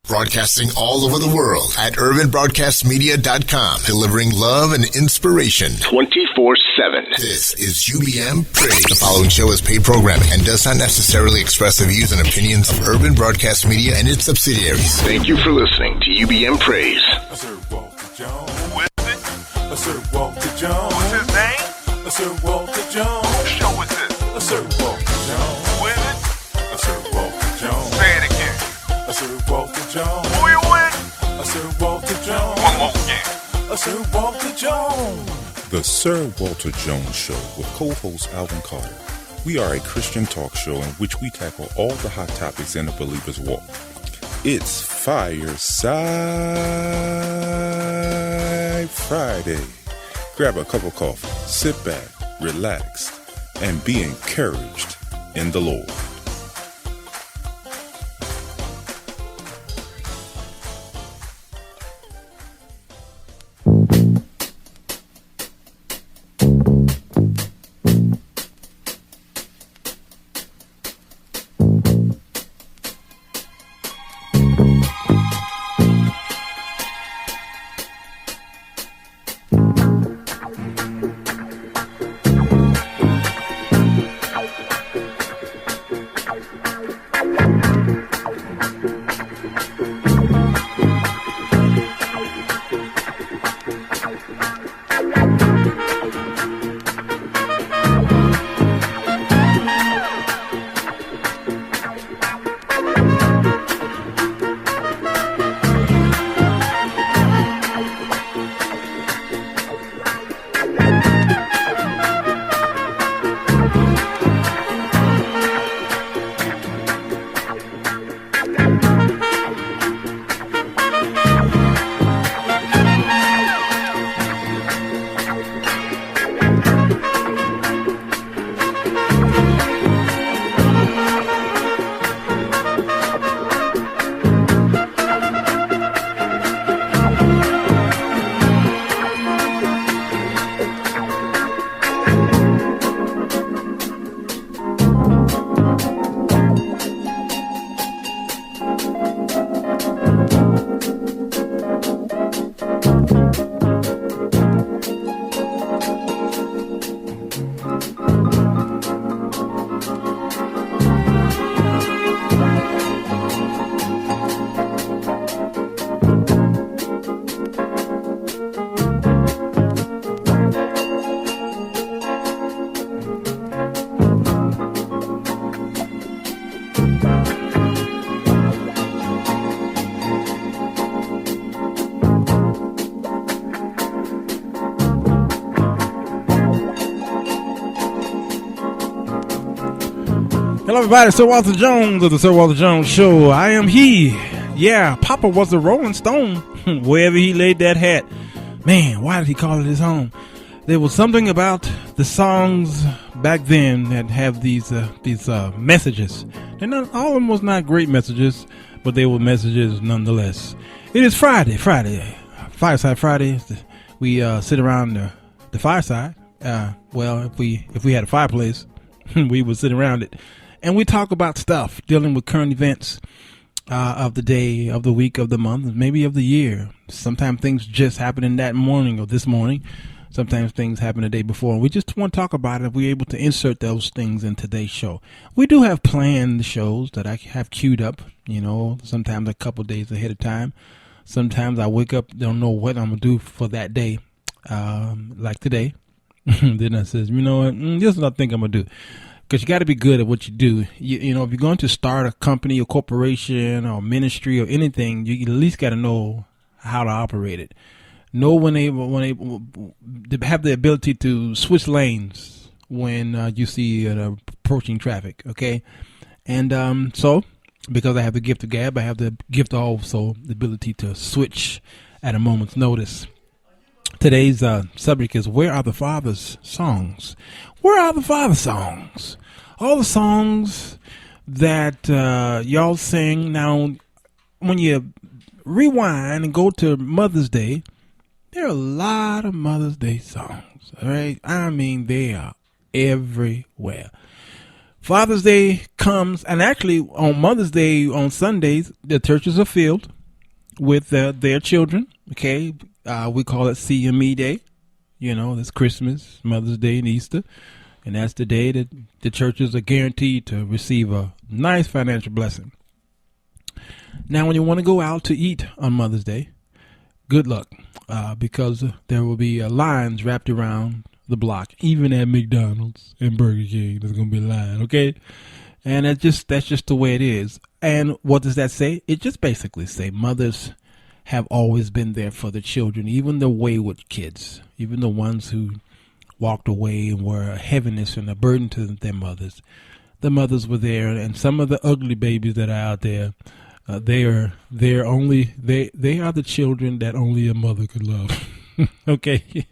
Broadcasting all over the world at urbanbroadcastmedia.com, delivering love and inspiration 24/7. This is UBM Praise. The following show is paid programming and does not necessarily express the views and opinions of Urban Broadcast Media and its subsidiaries. Thank you for listening to UBM Praise. Sir Walter Jones. Who is it? Sir Walter Jones. What's his name? Sir Walter Jones. Whose show is this? Sir Walter Jones. Who is it? Sir Walter Jones. Say it again. Sir Walter Jones. Who you with? Sir Walter Jones. One more again. Sir Walter Jones. The Sir Walter Jones Show with co-host Alvin Carter. We are a Christian talk show in which we tackle all the hot topics in a believer's walk. It's Fireside Friday. Grab a cup of coffee, sit back, relax, and be encouraged in the Lord. Hello everybody, Sir Walter Jones of the Sir Walter Jones Show. I am he. Yeah, Papa was a Rolling Stone. Wherever he laid that hat. Man, why did he call it his home? There was something about the songs back then that have these messages. And all of them was not great messages, but they were messages nonetheless. It is Friday, Fireside Friday. We sit around the fireside. Well, if we had a fireplace, we would sit around it. And we talk about stuff dealing with current events of the day, of the week, of the month, maybe of the year. Sometimes things just happen in that morning or this morning. Sometimes things happen the day before. And we just want to talk about it if we're able to insert those things in today's show. We do have planned shows that I have queued up, sometimes a couple days ahead of time. Sometimes I wake up, don't know what I'm going to do for that day, like today. Then I says, you know what, this is what I think I'm going to do. Because you got to be good at what you do. You know, if you're going to start a company or corporation or ministry or anything, you at least got to know how to operate it. Know when they have the ability to switch lanes when you see approaching traffic, okay? And so, because I have the gift of gab, I have the gift of also the ability to switch at a moment's notice. Today's subject is, where are the Father's songs? Where are the Father's songs? All the songs that y'all sing. Now, when you rewind and go to Mother's Day, there are a lot of Mother's Day songs, all right? I mean, they are everywhere. Father's Day comes, and actually on Mother's Day on Sundays, the churches are filled. with their children. Okay, we call it CME Day. That's Christmas, Mother's Day, and Easter. And that's the day that the churches are guaranteed to receive a nice financial blessing. Now, when you want to go out to eat on Mother's Day, good luck, because there will be lines wrapped around the block, even at McDonald's and Burger King. There's going to be a line, okay? And that's just the way it is. And what does that say? It just basically say mothers have always been there for the children, even the wayward kids, even the ones who walked away and were a heaviness and a burden to their mothers. The mothers were there, and some of the ugly babies that are out there, they are the children that only a mother could love. Okay.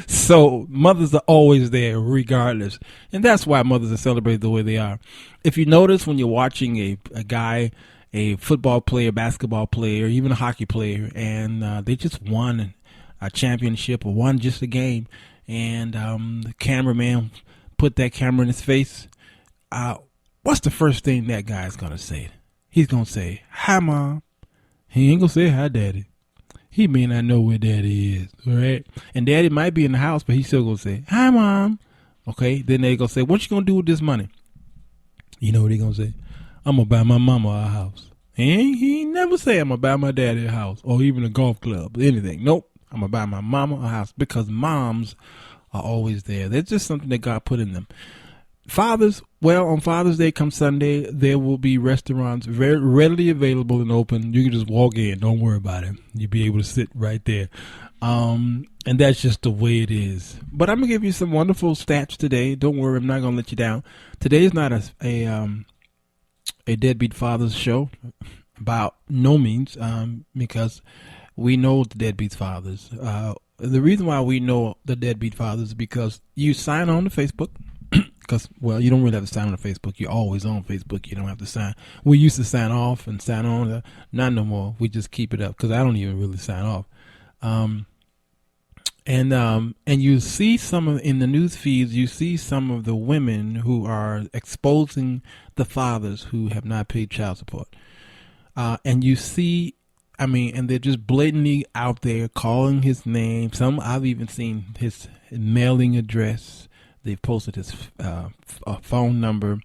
So mothers are always there regardless. And that's why mothers are celebrated the way they are. If you notice when you're watching a guy, a football player, basketball player, even a hockey player, and they just won a championship or won just a game, and the cameraman put that camera in his face, what's the first thing that guy's going to say? He's going to say, "Hi, Mom." He ain't going to say, "Hi, Daddy." He may not know where Daddy is, all right? And Daddy might be in the house, but he's still going to say, "Hi, Mom." Okay, then they're going to say, "What you going to do with this money?" You know what he's going to say? "I'm going to buy my mama a house." He ain't never say, "I'm going to buy my daddy a house," or even a golf club, anything. Nope. I'm going to buy my mama a house, because moms are always there. There's just something that God put in them. Fathers, well, on Father's Day come Sunday, there will be restaurants very readily available and open. You can just walk in. Don't worry about it. You'll be able to sit right there. And that's just the way it is. But I'm going to give you some wonderful stats today. Don't worry, I'm not going to let you down. Today is not a Deadbeat Fathers show, by no means, because we know the deadbeat fathers. The reason why we know the deadbeat fathers is because you sign on to Facebook. Because, well, you don't really have to sign on to Facebook. You're always on Facebook. You don't have to sign. We used to sign off and sign on. Not no more. We just keep it up, because I don't even really sign off. And you see some of, in the news feeds, you see some of the women who are exposing the fathers who have not paid child support. And you see, and they're just blatantly out there calling his name. Some, I've even seen his mailing address. They've posted his phone number,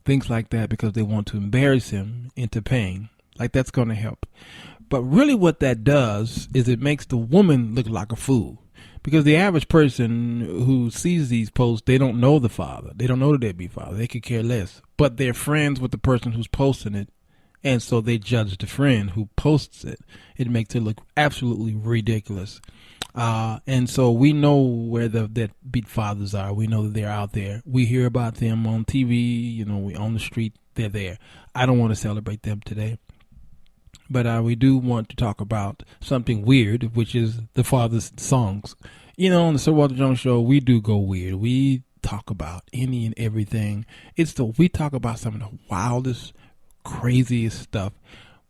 things like that, because they want to embarrass him into paying. Like, that's going to help. But really what that does is it makes the woman look like a fool. Because the average person who sees these posts, they don't know the father. They don't know the deadbeat father. They could care less. But they're friends with the person who's posting it. And so they judge the friend who posts it. It makes it look absolutely ridiculous. And so we know where the deadbeat fathers are. We know that they're out there. We hear about them on TV. We on the street. They're there. I don't want to celebrate them today. But we do want to talk about something weird, which is the father's songs. On the Sir Walter Jones Show, we do go weird. We talk about any and everything. We talk about some of the wildest, craziest stuff.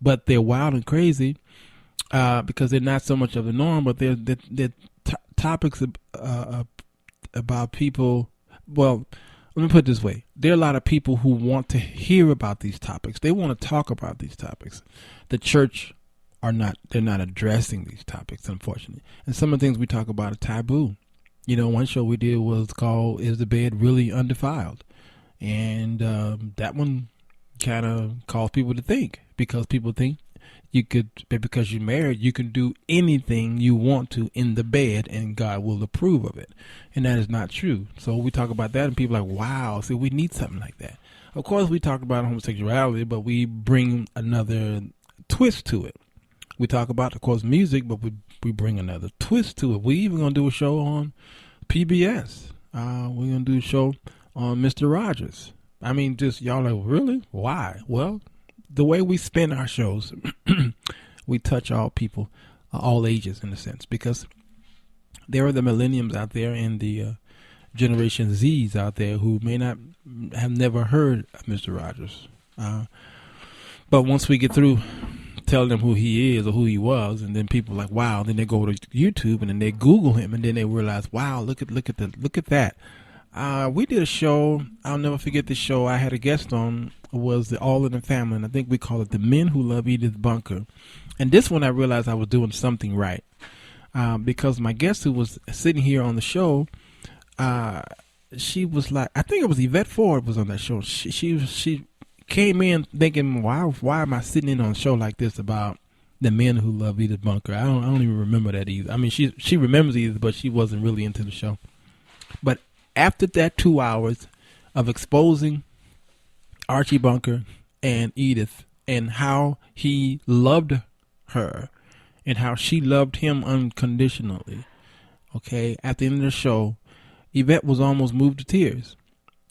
But they're wild and crazy because they're not so much of the norm, but they're topics about people. Well, let me put it this way. There are a lot of people who want to hear about these topics. They want to talk about these topics. The church they're not addressing these topics, unfortunately. And some of the things we talk about are taboo. One show we did was called "Is the Bed Really Undefiled?" And that one kind of caused people to think, because people think because you're married, you can do anything you want to in the bed and God will approve of it. And that is not true. So we talk about that and people are like, wow, see, we need something like that. Of course, we talk about homosexuality, but we bring another twist to it. We talk about, of course, music, but we bring another twist to it. We even going to do a show on PBS. We're going to do a show on Mr. Rogers. Just y'all like, really? Why? Well, the way we spin our shows, we touch all people, all ages in a sense, because there are the millenniums out there and the Generation Zs out there who may not have never heard of Mr. Rogers. But once we get through telling them who he is or who he was, and then people are like, wow, then they go to YouTube and then they Google him and then they realize, wow, look at that. We did a show. I'll never forget the show. I had a guest on. Was the All in the Family, and I think we call it The Men Who Love Edith Bunker. And this one, I realized I was doing something right, because my guest who was sitting here on the show, she was like, I think it was Yvette Ford was on that show. She came in thinking, why am I sitting in on a show like this about the men who love Edith Bunker? I don't even remember that either. I mean, she remembers Edith, but she wasn't really into the show. But after that 2 hours of exposing Archie Bunker and Edith and how he loved her and how she loved him unconditionally, okay, at the end of the show, Yvette was almost moved to tears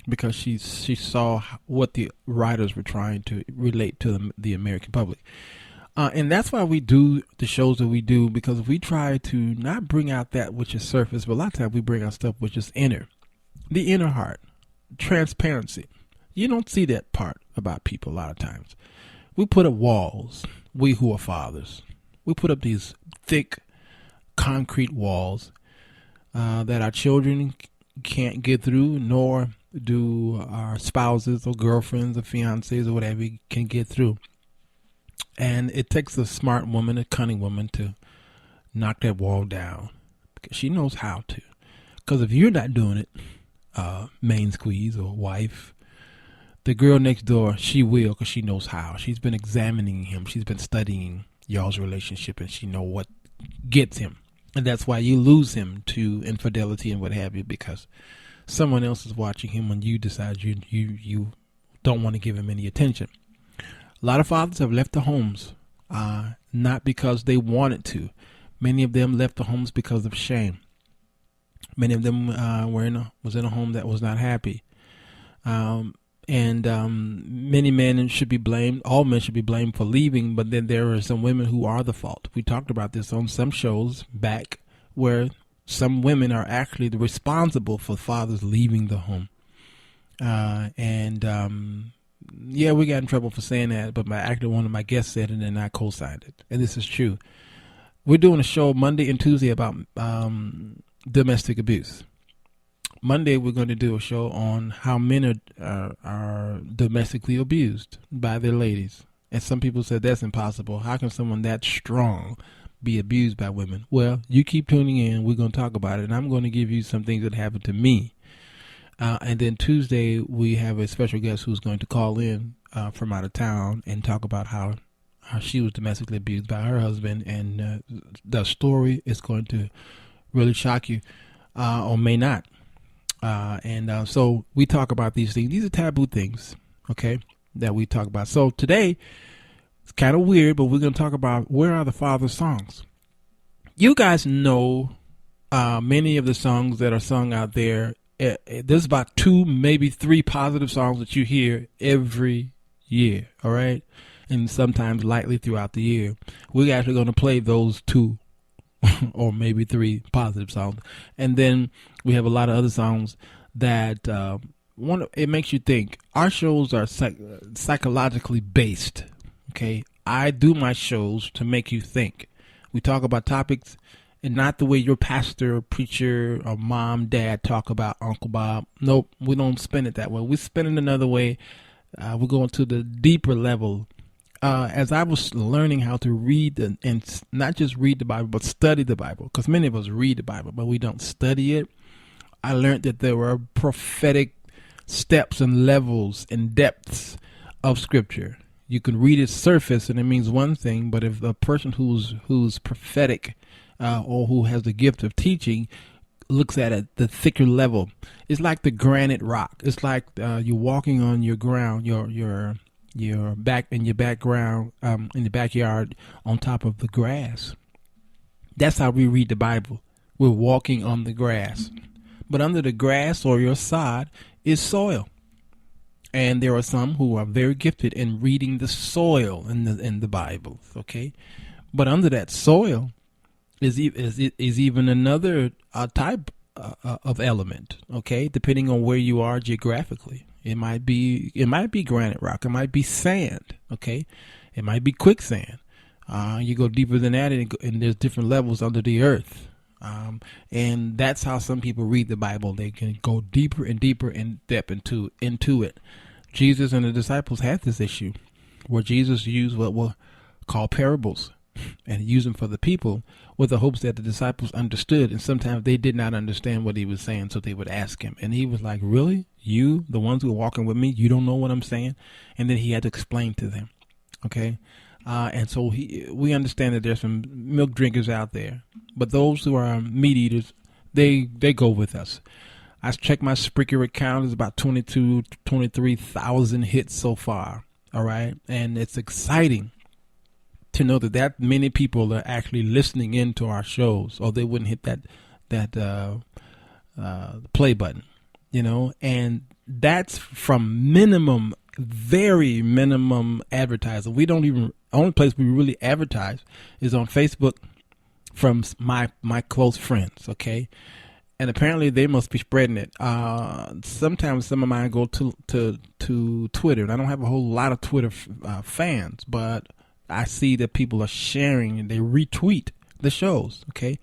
because she saw what the writers were trying to relate to the American public. And that's why we do the shows that we do, because we try to not bring out that which is surface, but a lot of times we bring out stuff which is inner, the inner heart, transparency. You don't see that part about people a lot of times. We put up walls, we who are fathers. We put up these thick concrete walls that our children can't get through, nor do our spouses or girlfriends or fiancés or whatever can get through. And it takes a smart woman, a cunning woman, to knock that wall down, because she knows how to. Because if you're not doing it, main squeeze or wife, the girl next door, she will, because she knows how. She's been examining him. She's been studying y'all's relationship, and she know what gets him. And that's why you lose him to infidelity and what have you, because someone else is watching him when you decide you don't want to give him any attention. A lot of fathers have left the homes, not because they wanted to. Many of them left the homes because of shame. Many of them was in a home that was not happy. And many men should be blamed. All men should be blamed for leaving, but then there are some women who are the fault. We talked about this on some shows back, where some women are actually responsible for fathers leaving the home. Yeah, we got in trouble for saying that, but one of my guests said it, and I co-signed it. And this is true. We're doing a show Monday and Tuesday about domestic abuse. Monday, we're going to do a show on how men are domestically abused by their ladies. And some people said that's impossible. How can someone that strong be abused by women? Well, you keep tuning in. We're going to talk about it, and I'm going to give you some things that happened to me. And then Tuesday, we have a special guest who's going to call in from out of town and talk about how she was domestically abused by her husband. And the story is going to really shock you, or may not. So we talk about these things. These are taboo things, okay, that we talk about. So today, it's kind of weird, but we're going to talk about where are the father's songs. You guys know many of the songs that are sung out there. There's about 2, maybe 3 positive songs that you hear every year, all right? And sometimes lightly throughout the year. We're actually going to play those 2 or maybe 3 positive songs. And then we have a lot of other songs that it makes you think. Our shows are psychologically based, okay? I do my shows to make you think. We talk about topics, and not the way your pastor or preacher or mom, dad talk about Uncle Bob. Nope, we don't spin it that way. We spin it another way. We're going to the deeper level. As I was learning how to read and not just read the Bible, but study the Bible, because many of us read the Bible, but we don't study it. I learned that there were prophetic steps and levels and depths of Scripture. You can read its surface and it means one thing, but if a person who's prophetic or who has the gift of teaching looks at it, the thicker level, it's like the granite rock. It's like you're walking on your ground, your back in your background, in the backyard on top of the grass. That's how we read the Bible. We're walking on the grass. But under the grass or your sod is soil. And there are some who are very gifted in reading the soil in the Bible, okay? But under that soil is even another type of element, okay? Depending on where you are geographically. It might be granite rock. It might be sand, okay? It might be quicksand. You go deeper than that, and there's different levels under the earth, And that's how some people read the Bible. They can go deeper and deeper in depth into it. Jesus and the disciples had this issue where Jesus used what were called parables and used them for the people with the hopes that the disciples understood. And sometimes they did not understand what he was saying, so they would ask him. And he was like, really? You, the ones who are walking with me, you don't know what I'm saying? And then he had to explain to them. Okay? And so we understand that there's some milk drinkers out there. But those who are meat eaters, they go with us. I checked my Spreaker account. It's about 23,000 hits so far. All right. And it's exciting to know that many people are actually listening into our shows, or they wouldn't hit that play button, and that's from very minimum advertising. We don't even, only place we really advertise is on Facebook from my close friends. Okay. And apparently they must be spreading it. Sometimes some of mine go to Twitter, and I don't have a whole lot of Twitter fans, but I see that people are sharing and they retweet the shows. Okay,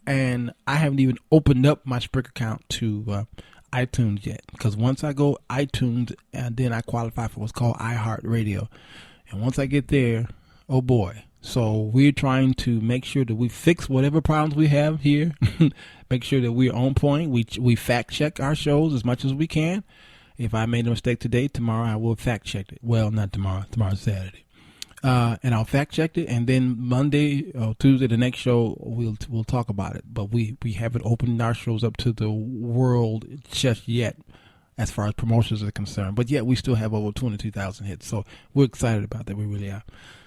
and I haven't even opened up my Spreaker account to iTunes yet, because once I go iTunes, and then I qualify for what's called iHeartRadio, and once I get there, oh boy. So we're trying to make sure that we fix whatever problems we have here. Make sure that we're on point. We fact check our shows as much as we can. If I made a mistake today, tomorrow I will fact check it. Well, not tomorrow. Tomorrow's Saturday. And I'll fact check it, and then Monday or Tuesday, the next show, we'll talk about it. But we haven't opened our shows up to the world just yet, as far as promotions are concerned. But yet we still have over 22,000 hits, so we're excited about that. We really are.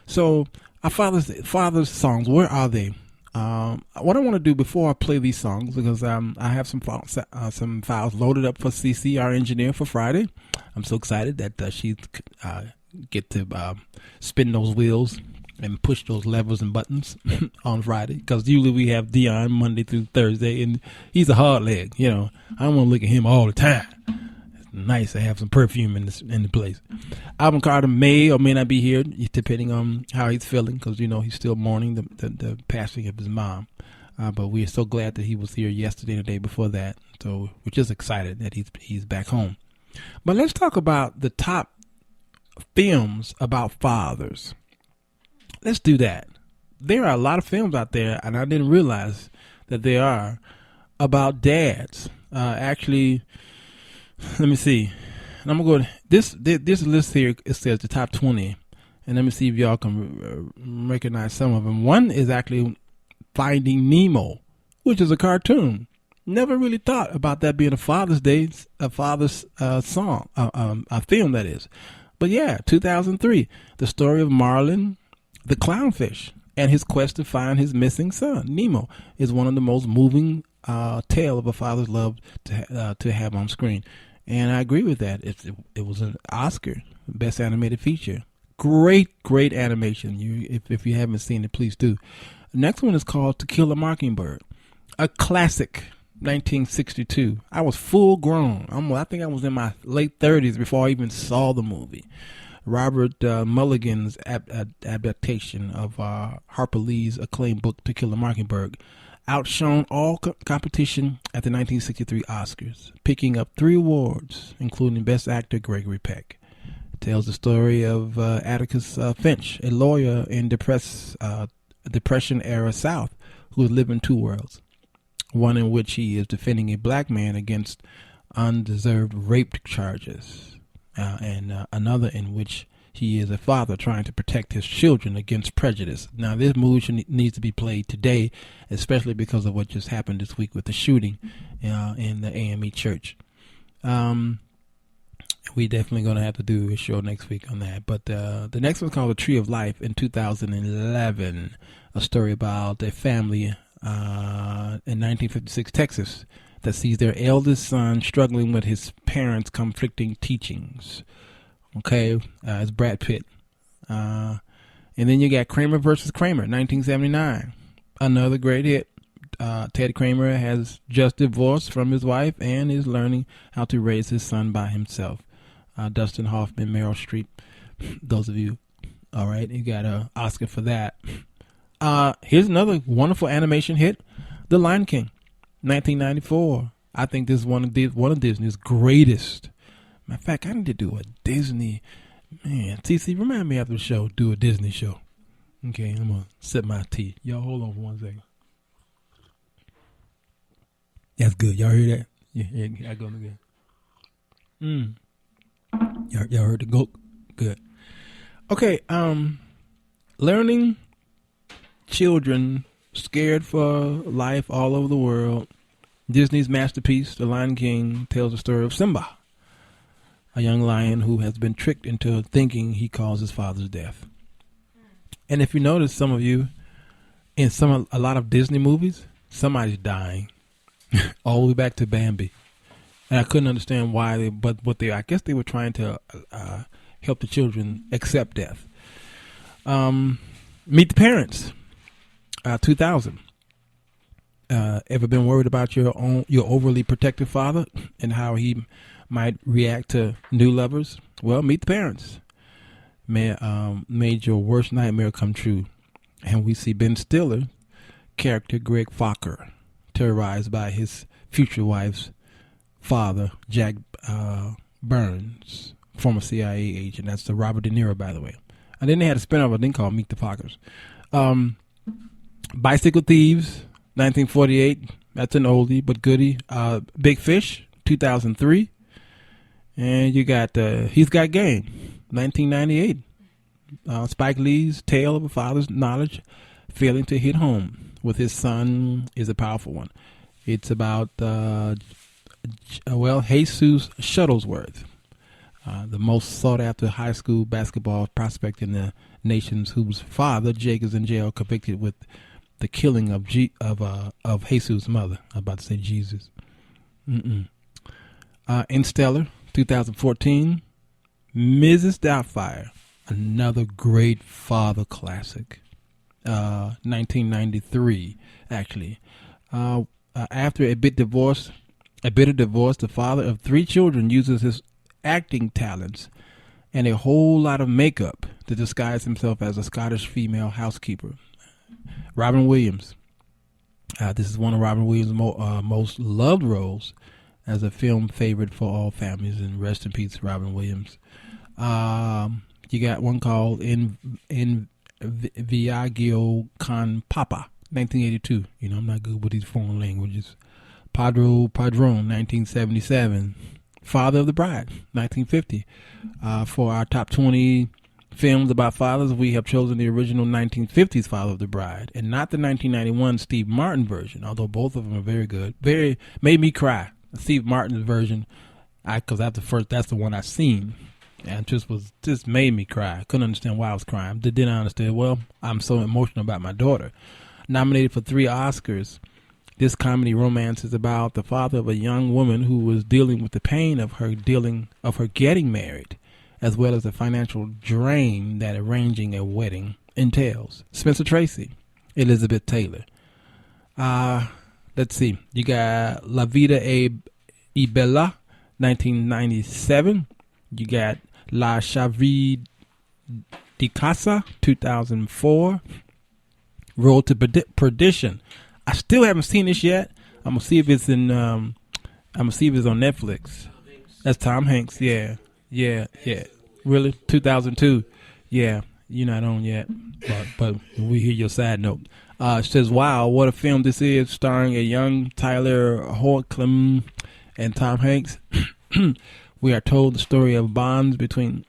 So our father's songs, where are they? What I want to do before I play these songs, because I have some files loaded up for CC, our engineer, for Friday. I'm so excited that she get to spin those wheels and push those levers and buttons on Friday, because usually we have Dion Monday through Thursday, and he's a hard leg. I don't want to look at him all the time. Nice to have some perfume in the place. Alvin Carter may or may not be here, depending on how he's feeling, because he's still mourning the passing of his mom. But we are so glad that he was here yesterday and the day before that. So we're just excited that he's back home. But let's talk about the top films about fathers. Let's do that. There are a lot of films out there, and I didn't realize that there are, about dads. Actually, let me see. And I'm going to go this list here. It says the top 20. And let me see if y'all can recognize some of them. One is actually Finding Nemo, which is a cartoon. Never really thought about that being a Father's Day, a father's song, a film, that is. But yeah, 2003, the story of Marlin the clownfish and his quest to find his missing son. Nemo is one of the most moving tale of a father's love to have on screen. And I agree with that. It was an Oscar, Best Animated Feature. Great animation. If you haven't seen it, please do. The next one is called To Kill a Mockingbird, a classic, 1962. I was full grown. I think I was in my late 30s before I even saw the movie. Robert Mulligan's adaptation of Harper Lee's acclaimed book To Kill a Mockingbird outshone all competition at the 1963 Oscars, picking up 3 awards, including Best Actor Gregory Peck. It tells the story of Atticus Finch, a lawyer in Depression-era South who is living 2 worlds. One in which he is defending a black man against undeserved rape charges, and another in which he is a father trying to protect his children against prejudice. Now, this movie needs to be played today, especially because of what just happened this week with the shooting in the AME church. We definitely going to have to do a show next week on that. But the next one's called The Tree of Life in 2011, a story about a family in 1956 Texas that sees their eldest son struggling with his parents' conflicting teachings. Okay, it's Brad Pitt. And then you got Kramer versus Kramer, 1979. Another great hit. Ted Kramer has just divorced from his wife and is learning how to raise his son by himself. Dustin Hoffman, Meryl Streep. Those of you, all right, you got an Oscar for that. Here's another wonderful animation hit. The Lion King, 1994. I think this is one of Disney's greatest. Matter of fact, I need to do a Disney. Man, TC, remind me after the show, do a Disney show. Okay, I'm going to sip my tea. Y'all hold on for 1 second. That's good. Y'all hear that? Yeah, I go again. Y'all heard the goat? Good. Okay, learning children scared for life all over the world. Disney's masterpiece, The Lion King, tells the story of Simba, a young lion who has been tricked into thinking he caused his father's death. And if you notice, some of you, in a lot of Disney movies, somebody's dying, all the way back to Bambi. And I couldn't understand why, I guess they were trying to help the children accept death. Meet the Parents, 2000. Ever been worried about your overly protective father and how he might react to new lovers? Well, Meet the Parents made your worst nightmare come true. And we see Ben Stiller character Greg Fokker terrorized by his future wife's father, Jack Burns, former CIA agent. That's the Robert De Niro, by the way. And then they had a spinoff, I think, called Meet the Fockers. Bicycle Thieves, 1948. That's an oldie but goodie. Big Fish, 2003. And you got He's Got Game, 1998. Spike Lee's tale of a father's knowledge failing to hit home with his son is a powerful one. It's about, Jesus Shuttlesworth, the most sought-after high school basketball prospect in the nation's, whose father, Jake, is in jail, convicted with the killing of Jesus' mother. I'm about to say Jesus. Interstellar, 2014. Mrs. Doubtfire, another great father classic. 1993, actually. After a bitter divorce, the father of 3 children uses his acting talents and a whole lot of makeup to disguise himself as a Scottish female housekeeper. Robin Williams. This is one of Robin Williams' most loved roles as a film favorite for all families. And rest in peace, Robin Williams. You got one called In Viaggio con Papa, 1982. You know, I'm not good with these foreign languages. Padrone, 1977. Father of the Bride, 1950. For our top 20 films about fathers, we have chosen the original 1950s Father of the Bride, and not the 1991 Steve Martin version, although both of them are very good. Very made me cry. Steve Martin's version, because that's the one I seen, and just made me cry. I couldn't understand why I was crying. Then I understood, well, I'm so emotional about my daughter. Nominated for 3 Oscars, this comedy romance is about the father of a young woman who was dealing with the pain of her getting married, as well as the financial drain that arranging a wedding entails. Spencer Tracy, Elizabeth Taylor. Let's see. You got La Vida e Bella, 1997. You got La Chavie di Casa, 2004. Road to Perdition. I still haven't seen this yet. I'm gonna see if it's on Netflix. That's Tom Hanks. Yeah. Really? 2002. Yeah. You're not on yet, but we hear your side note. It says, "Wow, what a film this is!" Starring a young Tyler Hoechlin and Tom Hanks. We are told the story of bonds being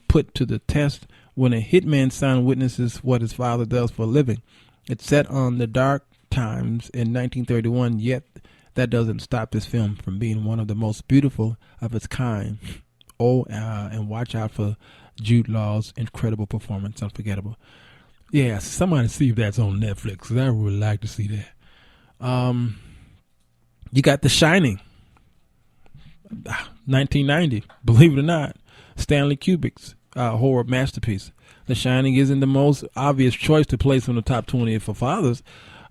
put to the test when a hitman's son witnesses what his father does for a living. It's set on the dark times in 1931, yet that doesn't stop this film from being one of the most beautiful of its kind. And watch out for Jude Law's incredible performance, unforgettable. Yeah, somebody see if that's on Netflix, because I would like to see that. You got The Shining, 1990, believe it or not. Stanley Kubrick's horror masterpiece. The Shining isn't the most obvious choice to place on the top 20 for fathers.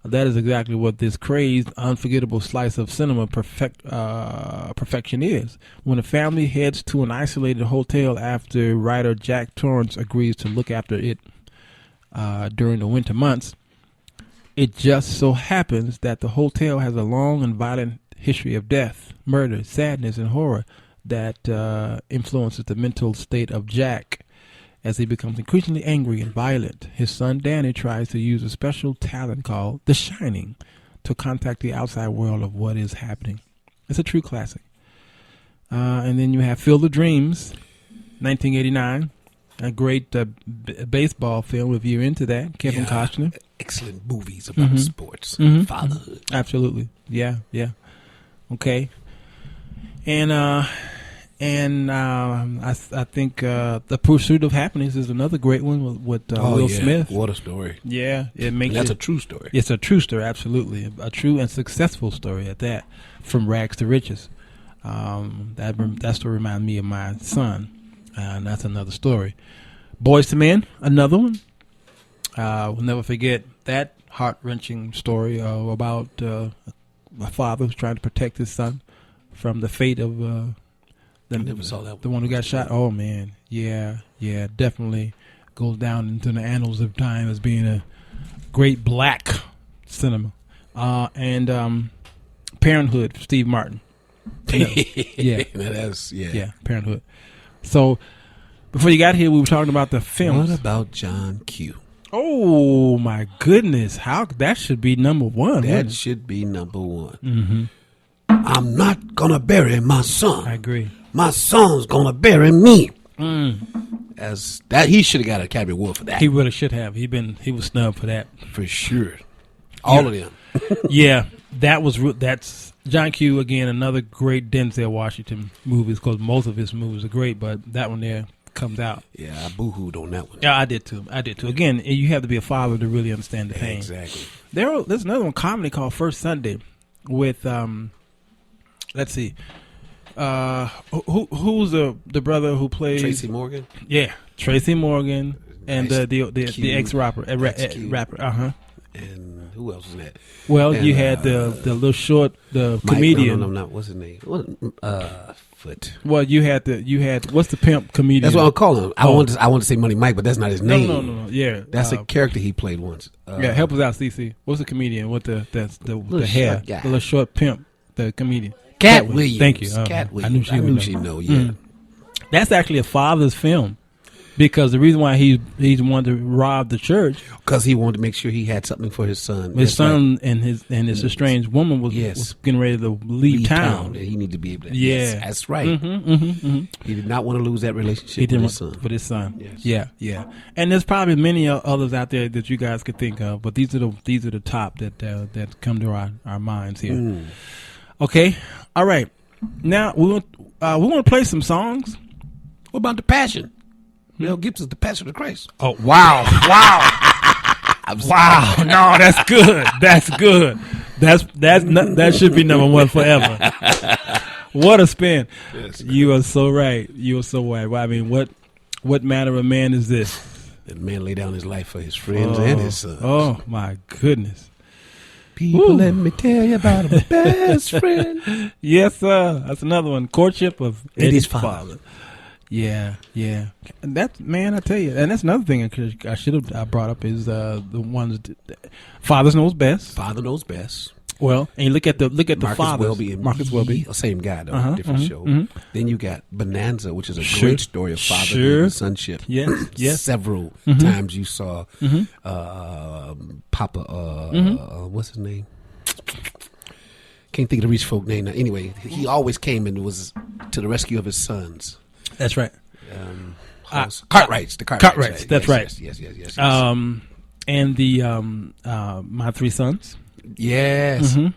That is exactly what this crazed, unforgettable slice of cinema perfection is. When a family heads to an isolated hotel after writer Jack Torrance agrees to look after it during the winter months, It just so happens that the hotel has a long and violent history of death, murder, sadness, and horror that influences the mental state of Jack as he becomes increasingly angry and violent. His son Danny tries to use a special talent called The Shining to contact the outside world of what is happening. It's a true classic. And then you have Field of Dreams, 1989, a great baseball film if you're into that. Kevin Costner. Excellent movies about sports, fatherhood. Absolutely. Yeah. Okay. And I think The Pursuit of Happiness is another great one with Will Smith. What a story! Yeah, that's a true story. It's a true story, absolutely, a true and successful story at that. From rags to riches. That story reminds me of my son, and that's another story. Boys to Men, another one. We'll never forget that heart-wrenching story about a father who's trying to protect his son from the fate of I never saw that one. The one who got shot. Oh man, yeah, definitely goes down into the annals of time as being a great black cinema. And Parenthood, Steve Martin. Yeah, Parenthood. So before you got here, we were talking about the films. What about John Q? Oh my goodness! How that should be number one. That should be number one. Mm-hmm. I'm not gonna bury my son. I agree. My son's gonna bury me. As that, he should have got an Academy Award for that. He really should have. He was snubbed for that for sure. All of them. Yeah, that's John Q. Again, another great Denzel Washington movie. Because most of his movies are great, but that one there comes out. Yeah, I boo-hooed on that one. Yeah, I did too. Again, you have to be a father to really understand the pain. Exactly. There's another one, comedy called First Sunday with let's see. Who's the brother who plays Tracy Morgan? Yeah, Tracy Morgan and the ex-rapper. rapper. And who else was that? Well, you had the little short comedian. No, not what's his name? Foot. Well, you had what's the pimp comedian? That's what I'm calling him. I want to say Money Mike, but that's not his name. No. Yeah, that's a character he played once. Help us out, CC. What's the comedian with the hair, the little short pimp, the comedian? Cat Williams. Thank you. Cat Williams. I knew she know. Yeah, that's actually a father's film. Because the reason why he's wanted to rob the church, because he wanted to make sure he had something for his son. His son and his estranged woman was getting ready to leave town. And he needed to be able to. Yeah, yes, that's right. He did not want to lose that relationship with his son. Yes. Yeah. And there's probably many others out there that you guys could think of, but these are the top that come to our minds here. Okay, all right. Now we want to play some songs. What about The Passion? Mel Gibson's The Passion of Christ. Oh, wow. Wow. No, that's good. That's good. That should be number one forever. What a spin. Yes, you are so right. You are so right. Well, I mean, what manner of man is this? That man laid down his life for his friends and his sons. Oh, my goodness. People, let me tell you about my best friend. Yes, sir. That's another one. Courtship of Eddie's father. Yeah. And that's, man, I tell you, and that's another thing I should have brought up is the ones Fathers Knows Best. Father Knows Best. Well, and you look at the fathers. Marcus Welby, same guy though, different show. Then you got Bonanza, which is a great story of fatherhood and sonship. Yes. Several times you saw Papa. What's his name? Can't think of the rich folk name now. Anyway, he always came and was to the rescue of his sons. That's right. Cartwrights. The Cartwrights. That's right. Yes. And the My Three Sons. Yes. Okay.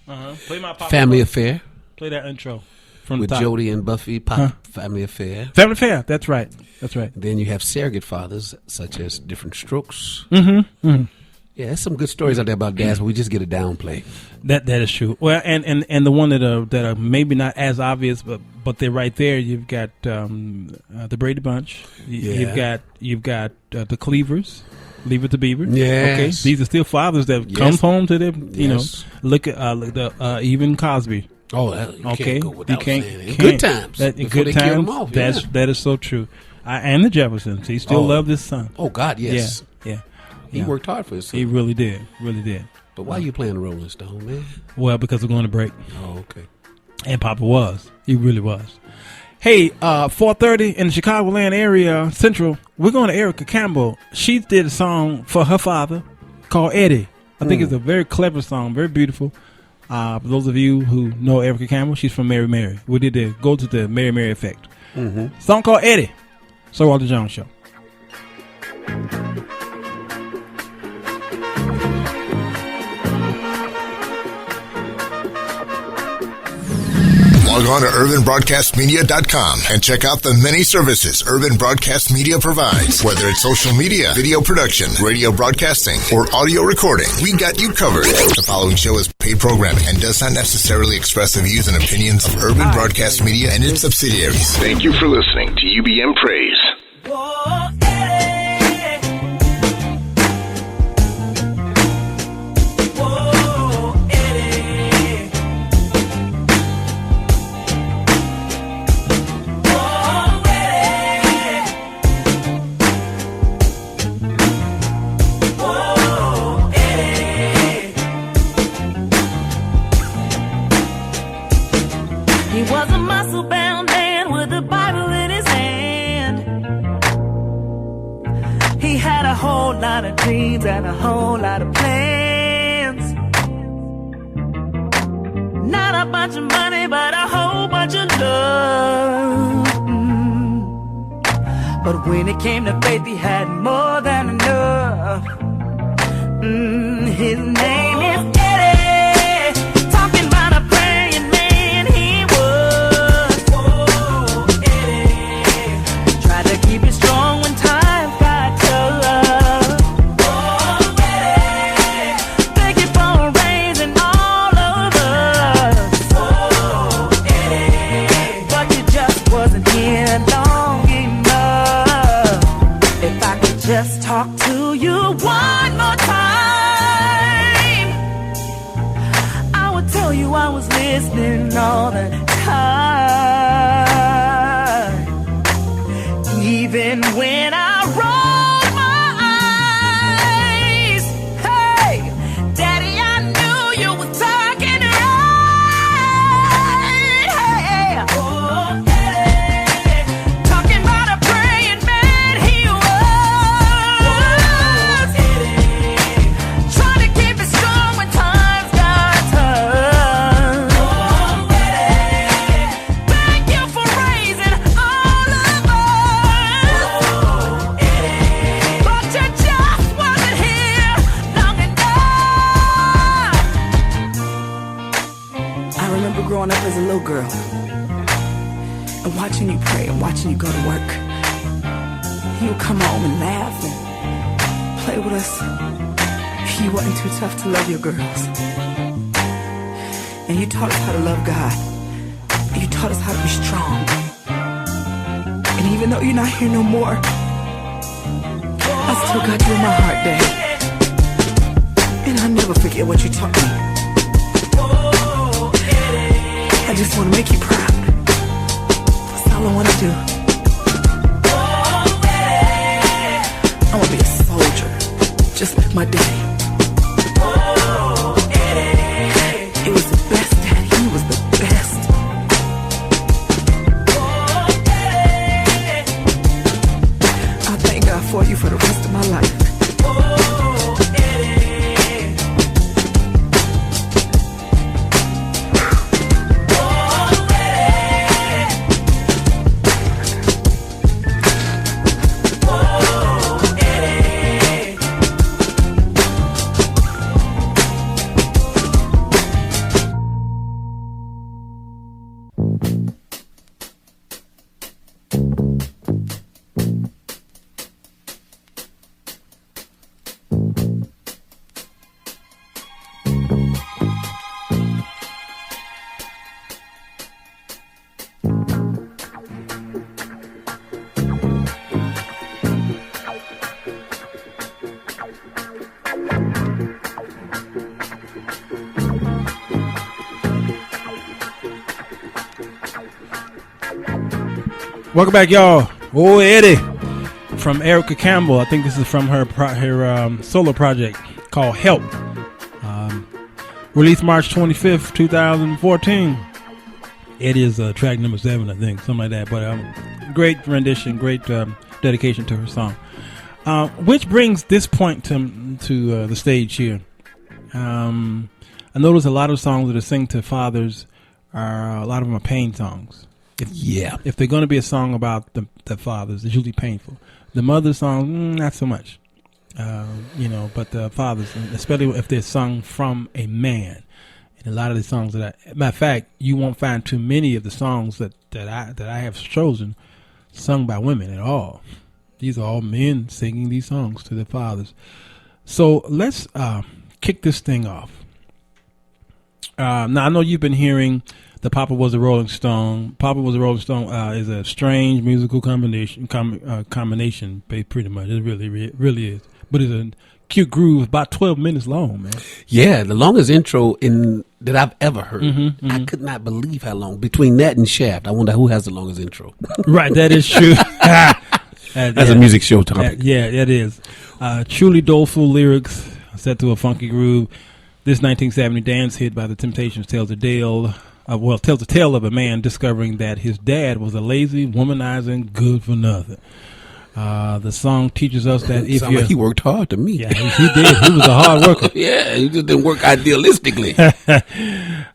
Play my Papa Family Affair. Play that intro from with the top. Jodie and Buffy. Family Affair. Family Affair. That's right. Then you have surrogate fathers such as Different Strokes. Yeah, there's some good stories out there about dads, but we just get a downplay. That is true. Well, and the one that are maybe not as obvious, but they're right there. You've got the Brady Bunch. You've got the Cleavers, Leave It to Beaver. Yes. Okay. These are still fathers that come home to them. You know, look at even Cosby. Oh, you can't go without saying. Good times. Good times. That is so true. And the Jeffersons. He still loved his son. Oh God, yes. Yeah. He worked hard for his son. He really did. Really did. But why are you playing the Rolling Stone, man? Well, because we're going to break. Oh, okay. And Papa was. He really was. Hey, 4:30 in the Chicagoland area, Central, we're going to Erica Campbell. She did a song for her father called Eddie. I think it's a very clever song, very beautiful. For those of you who know Erica Campbell, she's from Mary Mary. We did the Go to the Mary Mary Effect. Song called Eddie. Sir Walter Jones Show. Log on to UrbanBroadcastMedia.com and check out the many services Urban Broadcast Media provides. Whether it's social media, video production, radio broadcasting, or audio recording, we got you covered. The following show is paid programming and does not necessarily express the views and opinions of Urban Broadcast Media and its subsidiaries. Thank you for listening to UBM Praise. He was a muscle-bound man with a Bible in his hand. He had a whole lot of dreams and a whole lot of plans. Not a bunch of money, but a whole bunch of love. But when it came to faith, he had more than enough. His name is Eddie. Talking about a praying man he was. Whoa, Eddie. Tried to keep it strong when times got tough. Whoa, Eddie. Thank you for raising all of us. Whoa, Eddie. But you just wasn't here long enough. If I could just talk to you one more time, I would tell you I was listening all the time. Even when I rolled my eyes, hey, Daddy, I knew you were talking right. Hey, oh, Eddie. Talking about a praying man he was. Trying to keep it strong when times got tough. Thank you for raising all of us. But you just wasn't here long enough. I remember growing up as a little girl and watching you pray and watching you go to work. You would come home and laugh and play with us. You wasn't too tough to love your girls. And you taught us how to love God. And you taught us how to be strong. And even though you're not here no more, I still got you in my heart, Dad. And I'll never forget what you taught me. I just want to make you proud. That's all I want to do. I want to be a soldier, just like my daddy. It was the best, Daddy. He was the best. I thank God for you for the rest of my life. Welcome back, y'all. Oh, Eddie from Erica Campbell. I think this is from her solo project called Help. Released March 25th, 2014. It is track number 7, I think, something like that. But great rendition, great dedication to her song. Which brings this point to the stage here. I notice a lot of songs that are sung to fathers a lot of them are pain songs. If they're going to be a song about the fathers, it's usually painful. The mother song, not so much. But the fathers, especially if they're sung from a man. And a lot of the songs matter of fact, you won't find too many of the songs that I have chosen sung by women at all. These are all men singing these songs to their fathers. So let's kick this thing off. Now I know you've been hearing the Papa Was a Rolling Stone. Papa Was a Rolling Stone is a strange musical combination, pretty much. It really is. But it's a cute groove, about 12 minutes long, man. Yeah, the longest intro that I've ever heard. Mm-hmm. I could not believe how long. Between that and Shaft, I wonder who has the longest intro. Right, that is true. That's a music show topic. That is. Truly doleful lyrics set to a funky groove. This 1970 dance hit by the Temptations tells the tale of a man discovering that his dad was a lazy, womanizing, good for nothing. The song teaches us that he worked hard to me. Yeah, he did. He was a hard worker. Yeah, he just didn't work idealistically.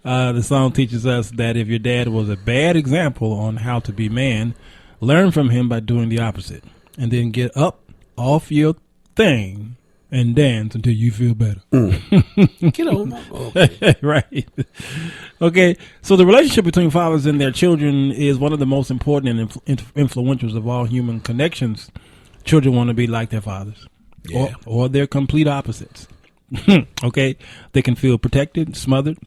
The song teaches us that if your dad was a bad example on how to be man, learn from him by doing the opposite, and then get up off your thing and dance until you feel better. Get on. Okay. Right. Okay. So the relationship between fathers and their children is one of the most important and influential of all human connections. Children want to be like their fathers, or their complete opposites. Okay. They can feel protected, smothered,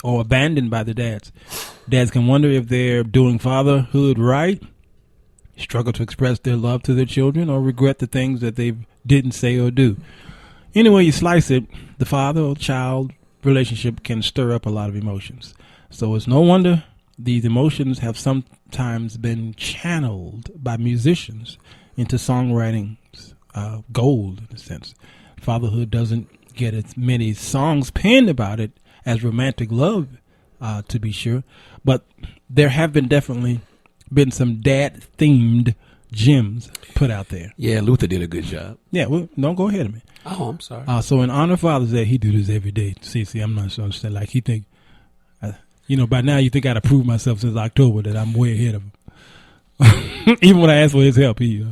or abandoned by their dads. Dads can wonder if they're doing fatherhood right, struggle to express their love to their children, or regret the things that they didn't say or do. Anyway you slice it, the father or child relationship can stir up a lot of emotions. So it's no wonder these emotions have sometimes been channeled by musicians into songwriting's gold, in a sense. Fatherhood doesn't get as many songs penned about it as romantic love, to be sure. But there have definitely been some dad-themed gems put out there. Yeah, Luther did a good job. Yeah, well, don't go ahead of me. Oh, I'm sorry. So in honor of Father's Day, he do this every day. See, I'm not sure. Like he think, by now you think I'd prove myself since October that I'm way ahead of him. Even when I asked for his help, he.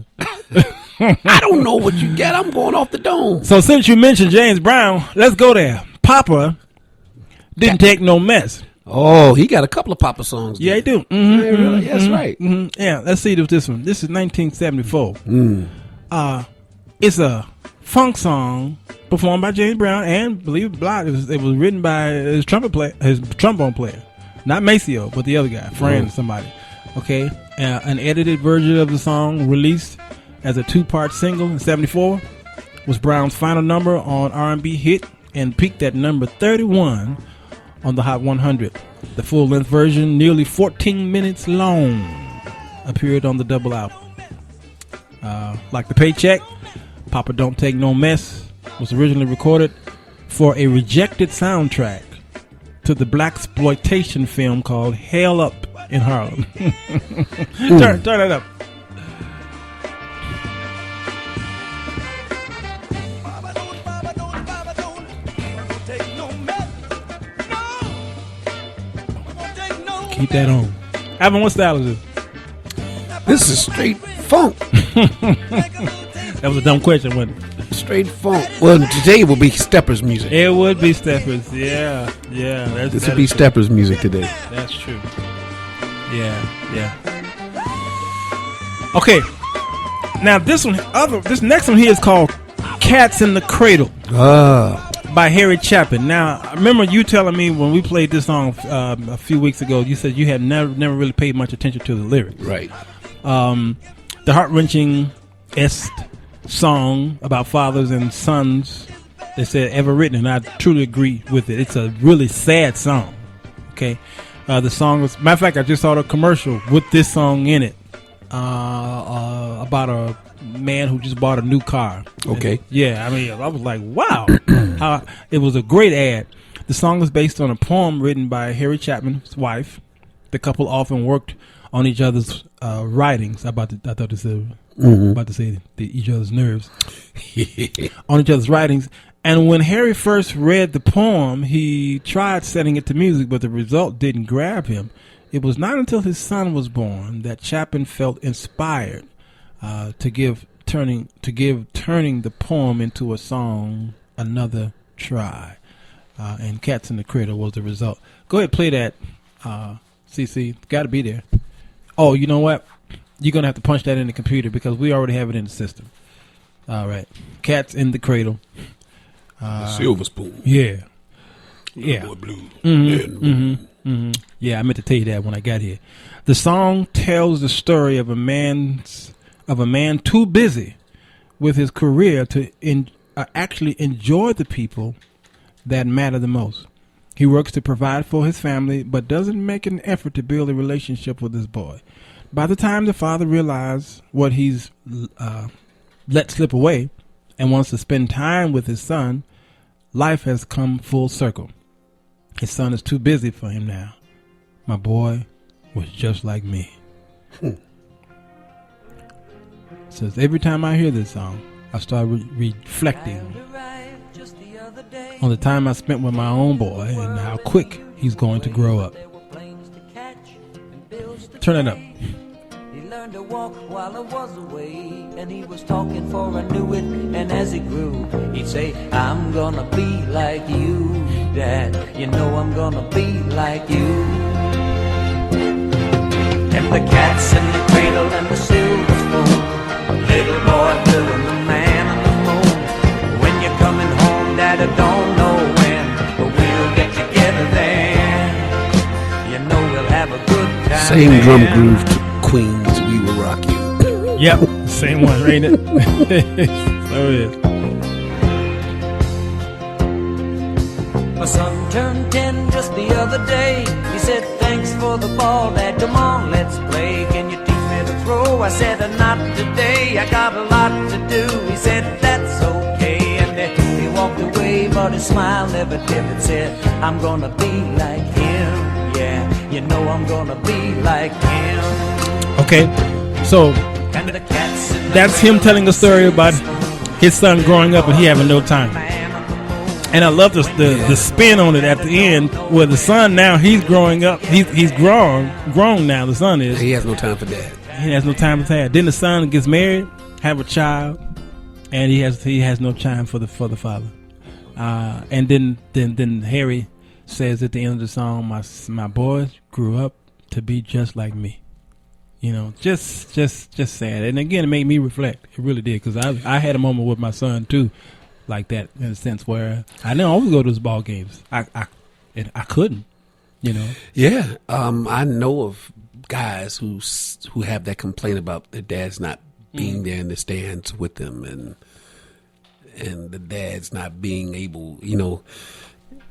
I don't know what you got. I'm going off the dome. So since you mentioned James Brown, let's go there. Papa didn't take no mess. Oh, he got a couple of Papa songs. Yeah, he do. Mm-hmm, yeah, really? That's right. Mm-hmm. Yeah, let's see this one. This is 1974. It's a funk song performed by James Brown, and believe it or not, it was written by his trombone player, not Maceo, but the other guy, somebody. Okay, an edited version of the song released as a 2-part single in '74 was Brown's final number on R&B hit and peaked at number 31 on the Hot 100. The full-length version, nearly 14 minutes long, appeared on the double album. Like the Paycheck, Papa Don't Take No Mess was originally recorded for a rejected soundtrack to the blaxploitation film called Hell Up in Harlem. Turn it up. Keep that on. Alvin, what style is this? This is straight funk. That was a dumb question, wasn't it? Straight funk. Well, today it will be Steppers music. It would be Steppers. Yeah. This would be Steppers music today. That's true. Yeah. Okay. Now this next one here is called "Cats in the Cradle" by Harry Chapin. Now, I remember you telling me when we played this song a few weeks ago, you said you had never really paid much attention to the lyrics. Right. The heart-wrenching song about fathers and sons, they said, ever written, and I truly agree with it. It's a really sad song. Okay. The song was, matter of fact, I just saw the commercial with this song in it, about man who just bought a new car. Okay. Yeah, I mean, I was like, wow. It was a great ad. The song is based on a poem written by Harry Chapman's wife. The couple often worked on each other's writings. I thought to say each other's nerves. On each other's writings. And when Harry first read the poem, he tried setting it to music, but the result didn't grab him. It was not until his son was born that Chapman felt inspired to give turning the poem into a song another try. And Cats in the Cradle was the result. Go ahead, play that, CC. Got to be there. Oh, you know what? You're going to have to punch that in the computer because we already have it in the system. All right. Cats in the Cradle. Silver Spoon. Yeah. Yeah. Boy Blue. Yeah, I meant to tell you that when I got here. The song tells the story of a man too busy with his career to actually enjoy the people that matter the most. He works to provide for his family, but doesn't make an effort to build a relationship with his boy. By the time the father realizes what he's let slip away and wants to spend time with his son, life has come full circle. His son is too busy for him now. My boy was just like me. Says every time I hear this song, I start reflecting on the time I spent with my own boy and how quick he's going to grow up. Turn it up. He learned to walk while I was away, and he was talking for I knew it. And as he grew, he'd say, I'm gonna be like you, Dad. You know I'm gonna be like you. And the cats in the cradle and the silver spoon, little boy blue and the man on the moon. When you're coming home, Dad, I don't know when, but we'll get together then. You know we'll have a good time. Same drum groove to Queens, We Will Rock You. Yep, same one, ain't it? So it is. My son turned 10 just the other day. He said, thanks for the ball, Dad, come on, let's play. Can you teach me to throw? I said, not today, I got a lot to do. He said, that's okay. And then he walked away, but his smile never dimmed. Said, I'm gonna be like him. Yeah, you know I'm gonna be like him. Okay, so that's him telling a story about his son growing up and he having no time. And I love the spin on it at the end where the son now he's growing up. He's grown now. The son is. He has no time for Dad. He has no time for Dad. Then the son gets married, have a child, and he has no time for the father. And then Harry says at the end of the song, my boy grew up to be just like me. You know, just sad. And again, it made me reflect. It really did, because I had a moment with my son too, like that, in a sense where I didn't always go to his ball games. I couldn't, you know. Yeah, I know of guys who have that complaint about their dad's not being there in the stands with them, and the dad's not being able, you know.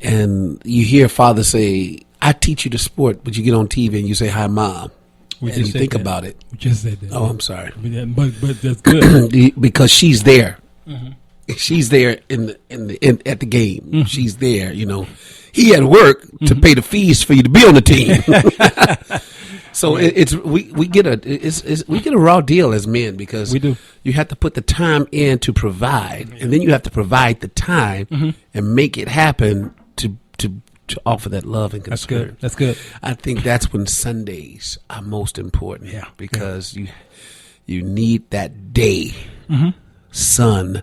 And you hear father say, "I teach you the sport," but you get on TV and you say, "Hi, Mom." And you think about it. We just said that. Oh, I'm sorry. But that's good. Because she's there. Mm-hmm. She's there at the game. Mm-hmm. She's there, you know. He had to work to pay the fees for you to be on the team. So we get a raw deal as men, because we do. You have to put the time in to provide, and then you have to provide the time and make it happen to offer that love and concern. That's good. I think that's when Sundays are most important. Yeah, because you need that day, Sunday.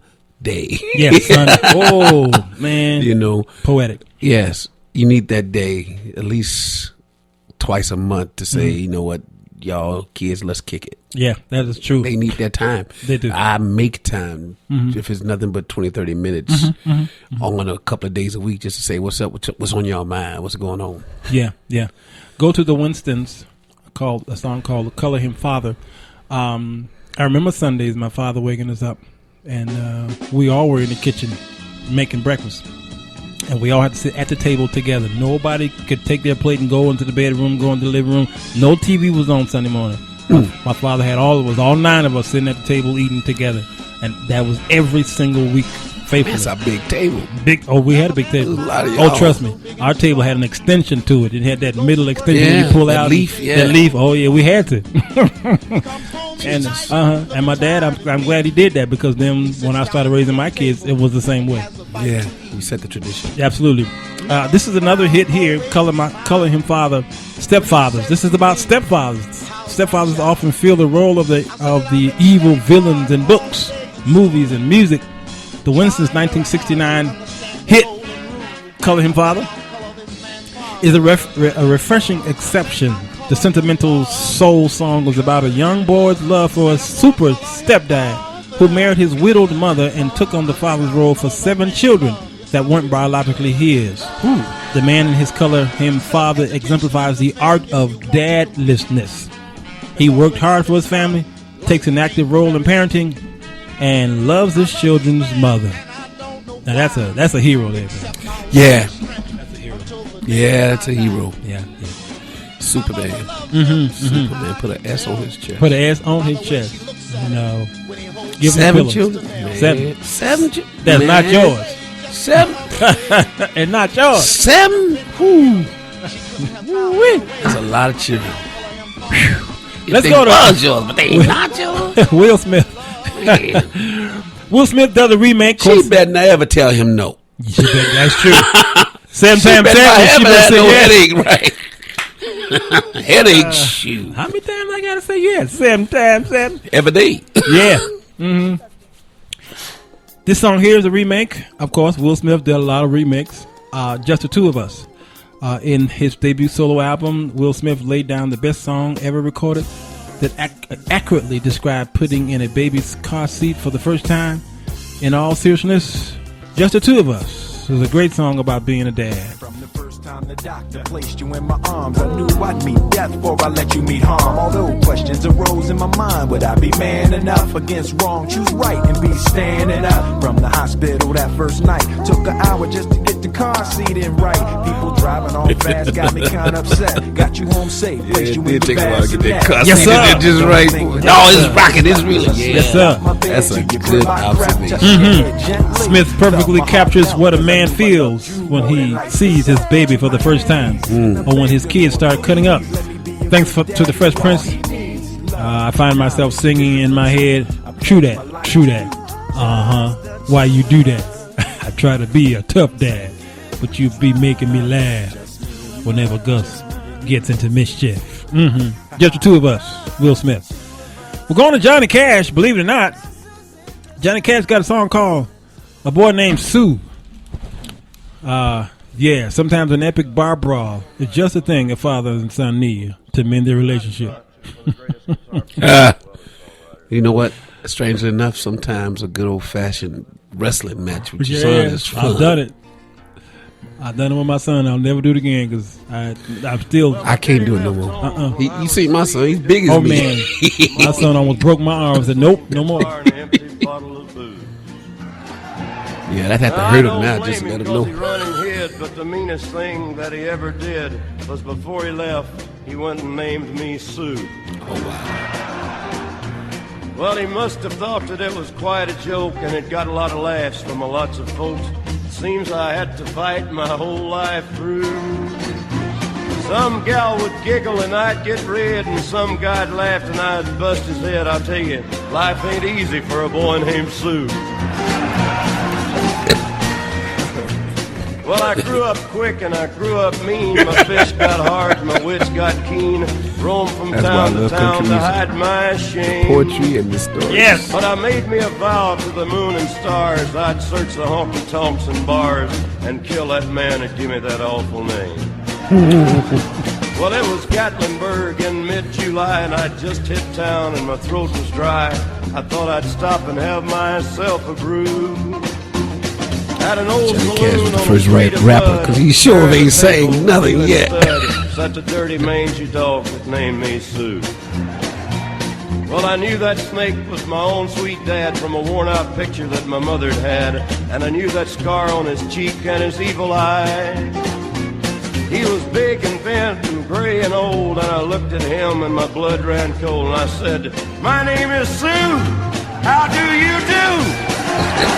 Yes, Sunday. Oh man, you know, poetic. Yes, you need that day at least twice a month to say, you know what, y'all kids, let's kick it. Yeah, that is true. They need that time. They do. I make time if it's nothing but 20, 30 minutes on a couple of days a week, just to say what's up, what's on y'all mind, what's going on. Yeah. Go to the Winstons, a song called "Color Him Father." I remember Sundays, my father waking us up, and we all were in the kitchen making breakfast. And we all had to sit at the table together. Nobody could take their plate and go into the bedroom, go into the living room. No TV was on Sunday morning. My father had all all 9 of us sitting at the table eating together, and that was every single week. Faithfully. That's a big table. We had a big table. A lot of y'all. Oh, trust me, our table had an extension to it. It had that middle extension you pull that out. Leaf, That leaf. Oh yeah, we had to. And my dad, I'm glad he did that, because then when I started raising my kids, it was the same way. Yeah, you set the tradition. Absolutely. This is another hit here. Color Him Father. Stepfathers. This is about stepfathers. Stepfathers often fill the role of the evil villains in books, movies, and music. The Winston's 1969 hit, Color Him Father, is a refreshing exception. The sentimental soul song was about a young boy's love for a super stepdad who married his widowed mother and took on the father's role for 7 children that weren't biologically his. The man in his Color Him Father exemplifies the art of dadlessness. He worked hard for his family, takes an active role in parenting, and loves his children's mother. Now that's a hero there, man. Yeah. That's a hero. Yeah, that's a hero. Yeah. Superman. Superman put an S on his chest. Put an S on his chest. Give 7 him children. Man. 7 children. That's not yours. 7. And not yours. 7. That's a lot of children. Let's go to yours, but they ain't not yours. Will Smith. Will Smith does a remake. She better not ever tell him no. That's true. 7 times 7. She better say no yes. headache, right? Headache, shoot. How many times I gotta say yes? 7 times 7. Every day. Yeah. This song here is a remake. Of course, Will Smith did a lot of remakes. Just the Two of Us. In his debut solo album, Will Smith laid down the best song ever recorded that accurately described putting in a baby's car seat for the first time. In all seriousness, Just the Two of Us is a great song about being a dad. From the first time the doctor placed you in my arms, I knew I'd meet death before I let you meet harm. Although questions arose in my mind, would I be man enough against wrong? Choose right and be standing up. From the hospital that first night, took an hour just to get the car seat in right. People driving all fast got me kind of upset. Got you home safe, placed you in the bassinet. Yes, sir. Just right. No, it's rocking. It's really. Yes, sir. That's a good observation. Smith perfectly captures what a man feels when he sees his baby for the first time, or when his kids start cutting up. Thanks to the Fresh Prince, I find myself singing in my head, true that, why you do that? I try to be a tough dad, but you be making me laugh whenever Gus gets into mischief. Just the Two of Us, Will Smith. We're going to Johnny Cash, believe it or not. Johnny Cash got a song called A Boy Named Sue. Yeah, sometimes an epic bar brawl is just a thing a father and son need to mend their relationship. You know what? Strangely enough, sometimes a good old-fashioned wrestling match with your son is fun. I've done it. I've done it with my son. I'll never do it again because I'm still... I can't do it no more. You see my son, he's big as me. Man. My son almost broke my arm and said, nope, no more. Yeah, that had to hurt him now, just to let him know. He run and hid, but the meanest thing that he ever did was before he left, he went and named me Sue. Oh, wow. Well, he must have thought that it was quite a joke, and it got a lot of laughs from lots of folks. It seems I had to fight my whole life through. Some gal would giggle and I'd get red, and some guy'd laugh and I'd bust his head. I'll tell you, life ain't easy for a boy named Sue. Well, I grew up quick and I grew up mean. My fish got hard, my wits got keen. Roamed from town to town to hide my shame. Poetry and the story. Yes. But I made me a vow to the moon and stars. I'd search the honky-tonks and bars and kill that man that give me that awful name. Well, it was Gatlinburg in mid-July, and I'd just hit town and my throat was dry. I thought I'd stop and have myself a brew. At an old Johnny Cash saloon was the on first the street of rapper Bud, because he sure there ain't a saying table nothing full yet. stud, such a dirty mangy dog that named me Sue. Well, I knew that snake was my own sweet dad from a worn-out picture that my mother'd had, and I knew that scar on his cheek and his evil eye. He was big and bent and gray and old, and I looked at him and my blood ran cold, and I said, "My name is Sue. How do you do?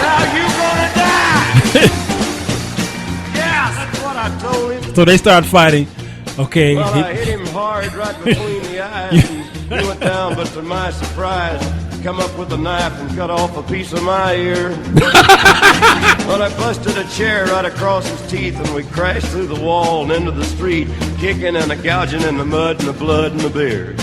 Now you gonna die." Yeah, that's what I told him. So they start fighting. Okay. Well, I hit him hard right between the eyes, and he went down, but to my surprise, come up with a knife and cut off a piece of my ear. Well, I busted a chair right across his teeth, and we crashed through the wall and into the street, kicking and gouging in the mud and the blood and the beer.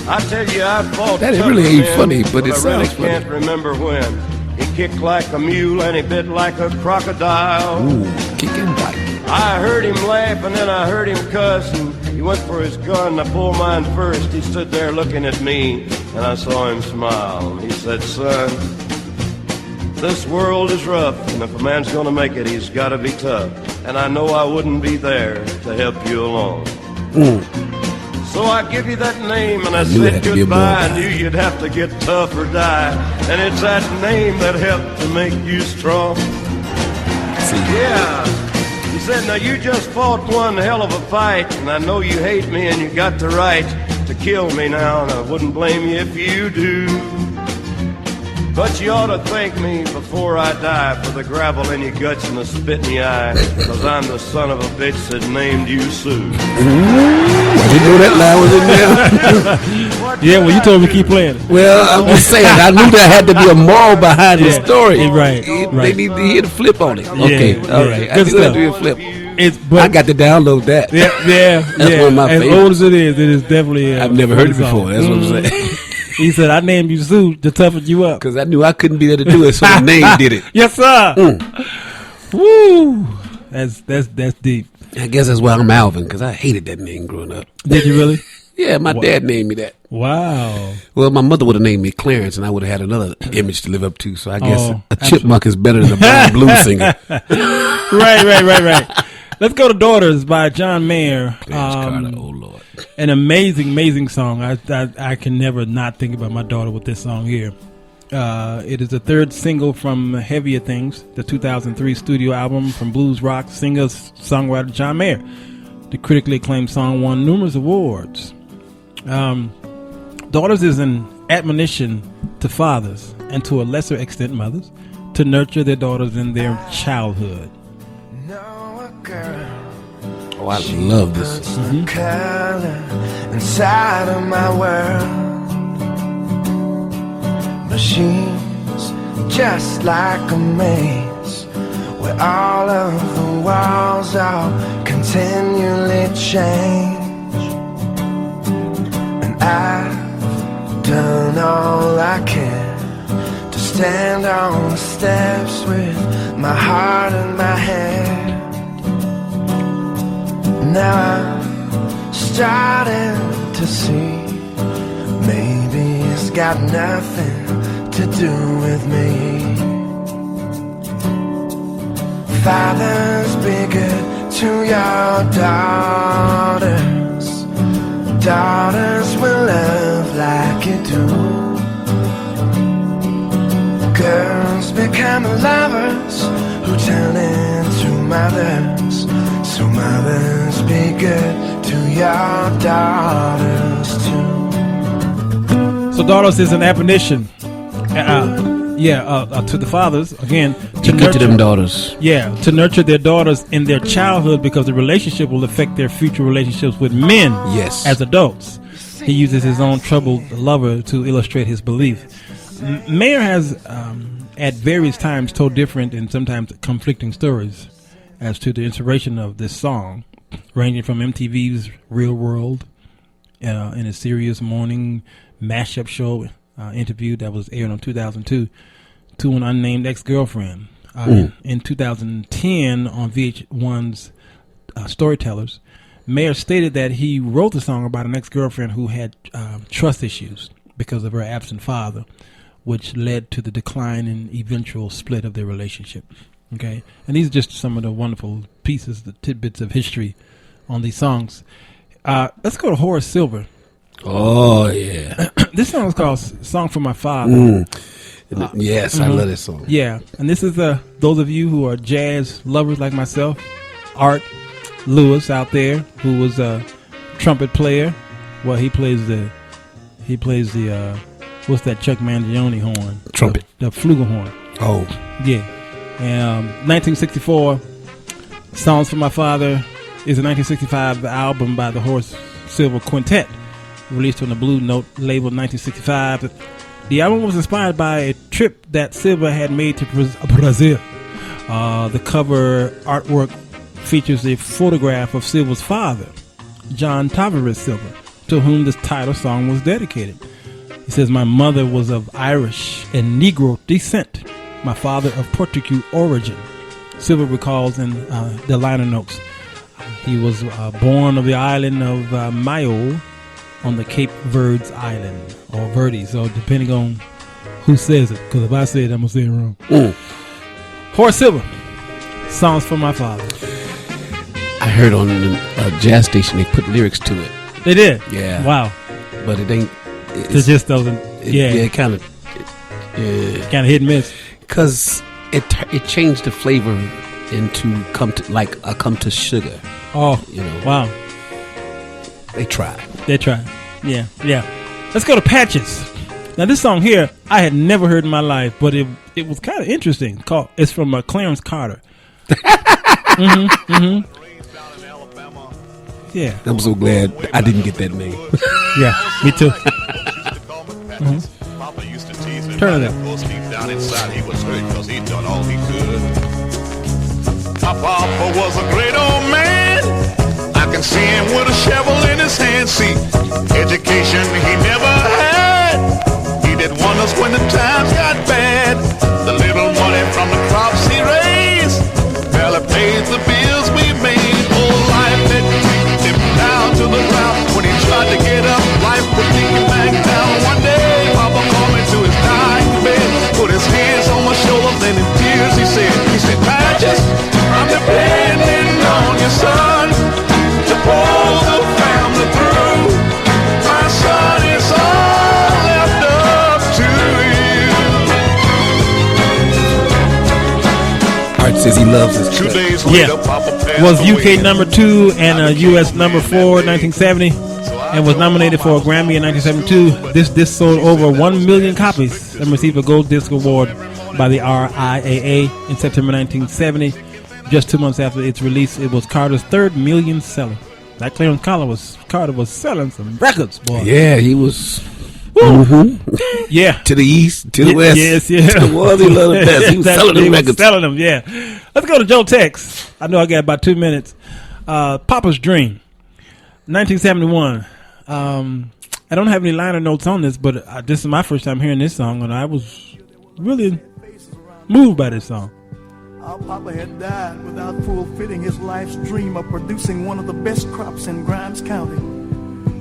I tell you, I fought That tougher really ain't men, funny, but it I really sounds funny. can't remember when. He kicked like a mule and he bit like a crocodile. Ooh, kick and bite. I heard him laugh and then I heard him cuss, and he went for his gun. I pulled mine first. He stood there looking at me, and I saw him smile. And he said, "Son, this world is rough, and if a man's gonna make it, he's gotta be tough. And I know I wouldn't be there to help you along. So I give you that name, and I knew it said had to be a goodbye. I boy. knew you'd have to get tough or die. And it's that name that helped to make you strong." Yeah. He said, "Now you just fought one hell of a fight, and I know you hate me and you got the right to kill me now, and I wouldn't blame you if you do. But you ought to thank me before I die for the gravel in your guts and the spit in your eye, because I'm the son of a bitch that named you Sue." I didn't know that line was in there. Yeah, well, you told me to keep playing it. Well, I'm just saying, I knew there had to be a moral behind the story. Right, They right. need to hear the flip on it. Okay, Yeah, all yeah. right. I Good knew there had stuff. to be a flip. But I got to download that. Yeah. That's one of my As favorites. old as it is definitely. I've never heard it funny song. before. That's what I'm saying. He said, "I named you Sue to toughen you up." Because I knew I couldn't be there to do it, so the name did it. Yes, sir. Woo. That's deep. I guess that's why I'm Alvin, because I hated that name growing up. Did you really? Yeah, my dad named me that. Wow. Well, my mother would have named me Clarence, and I would have had another image to live up to. So I guess Oh, a chipmunk is better than a blind blues singer. Right. Let's go to "Daughters" by John Mayer. Clarence Carter, oh Lord. An amazing song. I can never not think about my daughter with this song here. It is the third single from Heavier Things, the 2003 studio album from blues rock singer-songwriter John Mayer. The critically acclaimed song won numerous awards. "Daughters" is an admonition to fathers, and to a lesser extent mothers, to nurture their daughters in their childhood. Oh, I love this. Color inside of my world, but she's just like a maze where all of the walls are continually change. And I've done all I can to stand on the steps with my heart in my hand. Now I'm starting to see maybe it's got nothing to do with me. Fathers, be good to your daughters. Daughters will love like you do. Girls become lovers who turn into mothers. So mothers, be good to your daughters too. So "Daughters" is an admonition, to the fathers again To get to them daughters. Yeah, to nurture their daughters in their childhood, because the relationship will affect their future relationships with men. Yes. As adults. He uses his own troubled lover to illustrate his belief. Mayer has, at various times, told different and sometimes conflicting stories as to the inspiration of this song, ranging from MTV's Real World in a serious morning mashup show interview that was aired on 2002 to an unnamed ex-girlfriend. In 2010 on VH1's Storytellers, Mayer stated that he wrote the song about an ex-girlfriend who had trust issues because of her absent father, which led to the decline and eventual split of their relationship. Okay, and these are just some of the wonderful pieces, the tidbits of history on these songs. Let's go to Horace Silver. Oh, yeah. This song is called "Song for My Father." Yes, I love this song. Yeah, and this is those of you who are jazz lovers like myself. Art Lewis out there, who was a trumpet player. Well, he plays the what's that Chuck Mangione horn? Trumpet. The flugelhorn. Oh. Yeah. And 1964, Songs for My Father is a 1965 album by the Horace Silver Quintet, released on the Blue Note label in 1965. The album was inspired by a trip that Silver had made to Brazil. The cover artwork features a photograph of Silver's father, John Tavares Silver, to whom this title song was dedicated. He says, "My mother was of Irish and Negro descent, my father of Portuguese origin." Silver recalls in the liner notes, he was born of the island of Mayo on the Cape Verdes Island, or Verdes, so depending on who says it, because if I say it, I'm going to say it wrong. Horace Silver, Songs for My Father. I heard on a jazz station they put lyrics to it. They did? Yeah. Wow. But it ain't. It just doesn't. It kind of. Kind of hit and miss. Because it changed the flavor into come to sugar. Oh, wow. They tried. Yeah. Let's go to Patches. Now this song here I had never heard in my life, but it was kind of interesting. It's from Clarence Carter. Yeah. I'm so glad I didn't get that name. Yeah, me too. Turn it up. Down inside, he was hurt because he'd done all he could. My papa was a great old man. I can see him with a shovel in his hand. See, education he never had. He did wonders when the times got bad. The little money from the crops he raised barely paid the bills we made. Oh, life had kicked him down to the ground. When he tried to get up, life would kick him back down. One day, Papa called me to his dying bed, put his hands on my shoulder, then in tears he said, "Patches, I'm depending on your son to pull the family through. My son is all left up to you." Art says he loves his cut. Yeah, was UK number 2 and US number 4 in 1970, and was nominated for a Grammy in 1972. This disc sold over 1 million copies and received a Gold Disc Award by the RIAA in September 1970. Just 2 months after its release, it was Carter's third million seller. That Clarence Carter was selling some records, boy. Yeah, he was. Yeah, to the east, to the west. Yes, yeah. To the world, he loved the best. He was selling them records. Selling them, yeah. Let's go to Joe Tex. I know I got about 2 minutes. Papa's Dream, 1971. I don't have any liner notes on this, but this is my first time hearing this song, and I was really moved by this song. Our Papa had died without fulfilling his life's dream of producing one of the best crops in Grimes County.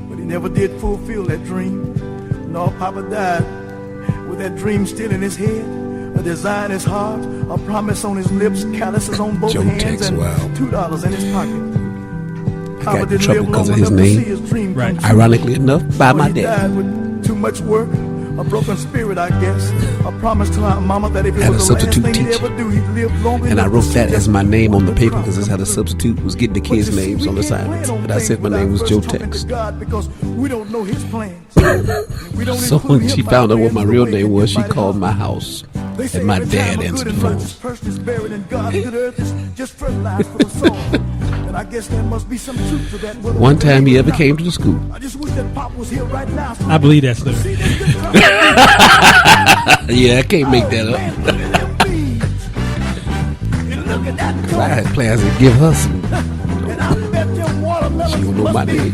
But he never did fulfill that dream. No, Papa died with that dream still in his head, a desire in his heart, a promise on his lips, calluses on both hands, and $2 in his pocket. I got in trouble because of his name. Right. Ironically enough, by my dad. He died with too much work, a broken spirit, I guess. A promise to our mama that if it was the last thing he'd ever do, he'd live longer. And I wrote that as my name on the paper because that's how the substitute was getting the kids' names on the assignments. But I said my name was Joe Tex. Because we don't know his plans. So when she found out what my real name was, she called my house. And my dad answered the phone. I guess there must be some truth to that. One time he ever came to the school. I just wish that Pop was here right now. I believe that story. Yeah, I can't make that up. Cause I had plans to give her some. She don't know my name.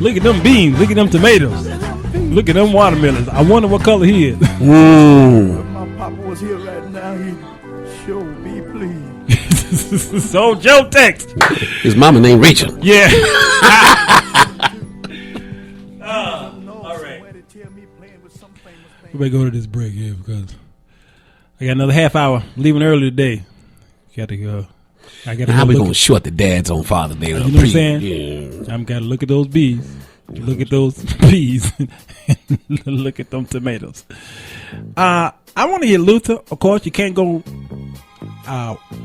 Look at them beans. Look at them tomatoes. Look at them watermelons. I wonder what color he is. If my Papa was here right now, he'd sure be pleased. So Joe Tex. His mama named Rachel. Yeah. All right. We better go to this break here because I got another half hour. Leaving early today. Got to go. How we gonna short the dads on Father's Day? You know what I'm saying? Yeah. I'm got to look at those bees. Look at those peas. Look at them tomatoes. I want to hear Luther. Of course, you can't go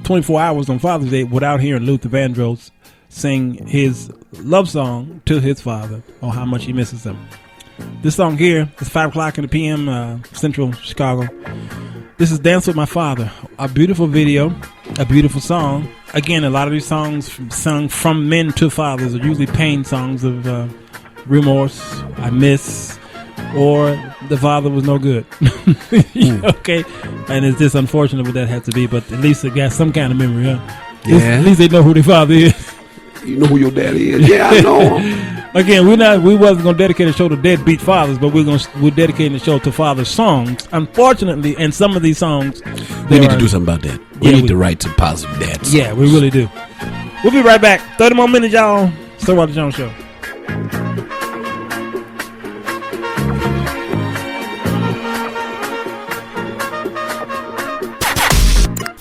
24 hours on Father's Day without hearing Luther Vandross sing his love song to his father on how much he misses him. This song here is 5 o'clock in the p.m. Central Chicago. This is Dance With My Father. A beautiful video, a beautiful song. Again, a lot of these songs sung from men to fathers are usually pain songs of remorse, I miss, or the father was no good. Okay? And it's just unfortunate what that had to be, but at least it got some kind of memory, huh? Yeah. At least they know who their father is. You know who your daddy is. Yeah, I know him. Again, we wasn't gonna dedicate the show to deadbeat fathers, but we're dedicating the show to father songs. Unfortunately, and some of these songs, we need to do something about that. We need to write some positive dads. Yeah, we really do. We'll be right back. 30 more minutes, y'all. Sir Walter Jones Show.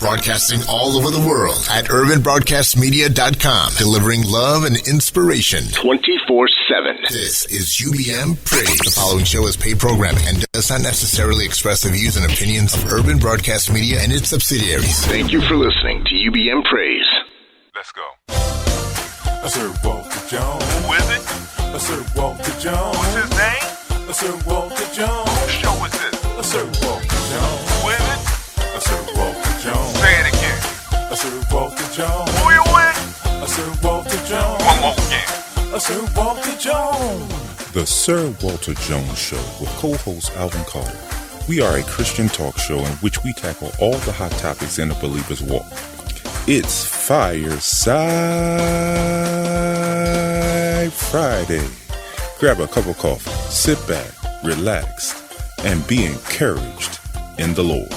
Broadcasting all over the world at urbanbroadcastmedia.com, delivering love and inspiration 24/7. This is UBM Praise. The following show is paid programming and does not necessarily express the views and opinions of Urban Broadcast Media and its subsidiaries. Thank you for listening to UBM Praise. Let's go. Sir Walter Jones. Who is it? Sir Walter Jones. What's his name? Sir Walter Jones. Whose show is this? Sir Walter Jones. Who is it? Sir Walter Jones. Say it again. Sir Walter Jones. Who you with? Sir Walter Jones. One more again. Sir Walter Jones. The Sir Walter Jones Show with co-host Alvin Carter. We are a Christian talk show in which we tackle all the hot topics in a believer's walk. It's Fireside Friday. Grab a cup of coffee, sit back, relax, and be encouraged in the Lord.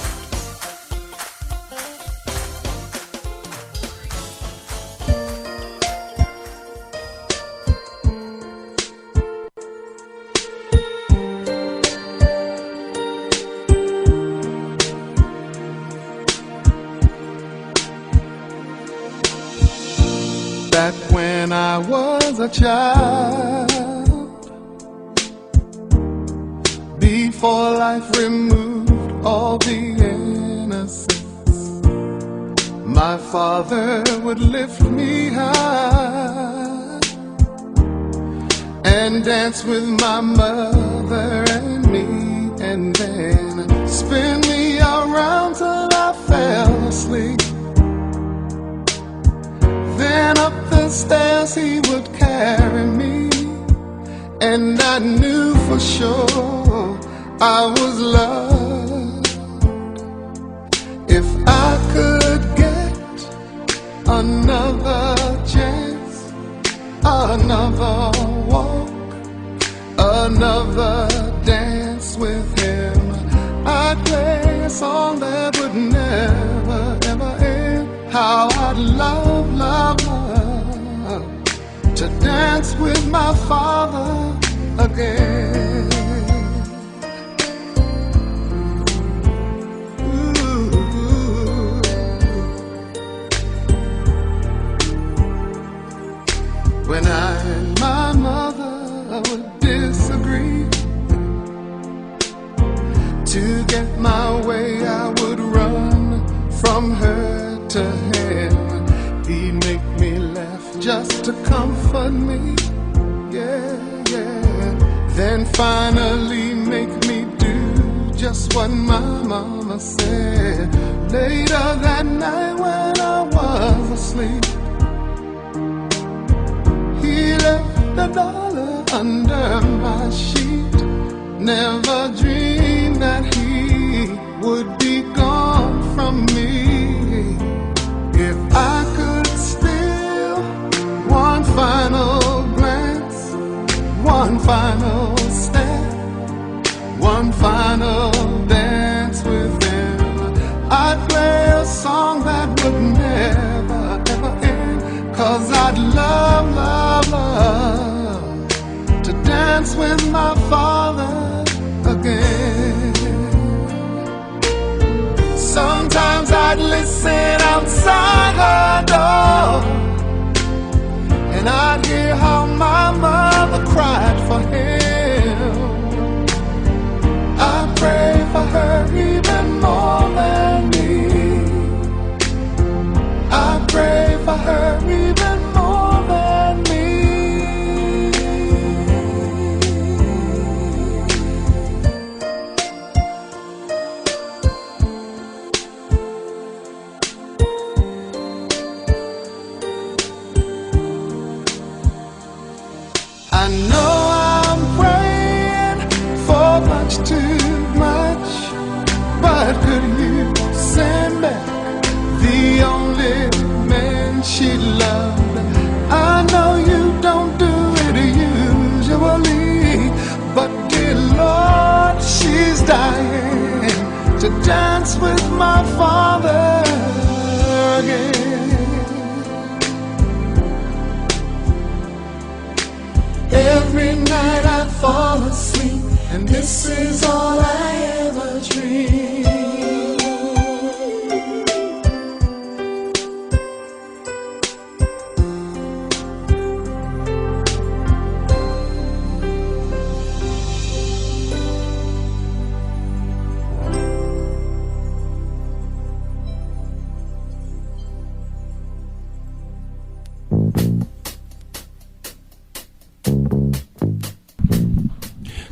Back when I was a child, before life removed all the innocence, my father would lift me high and dance with my mother and me, and then spin me around till I fell asleep. Then up the stairs he would carry me, and I knew for sure I was loved. If I could get another chance, another walk, another dance with him, I'd play a song that would never ever end. How I'd love, love, love to dance with my father again. Ooh. When I and my mother would disagree, to get my way I would run from her to him. He'd make me laugh just to comfort me, yeah, yeah. Then finally make me do just what my mama said. Later that night when I was asleep, he left $1 under my sheet. Never dreamed that he would be gone from me. If I could steal one final glance, one final step, one final dance with him, I'd play a song that would never ever end. 'Cause I'd love, love, love to dance with my father again. Sometimes I'd listen outside her door, and I'd hear how my mother cried for him. I pray for her even more than me. dance with my father again. Every night I fall asleep, and this is all I ever dream.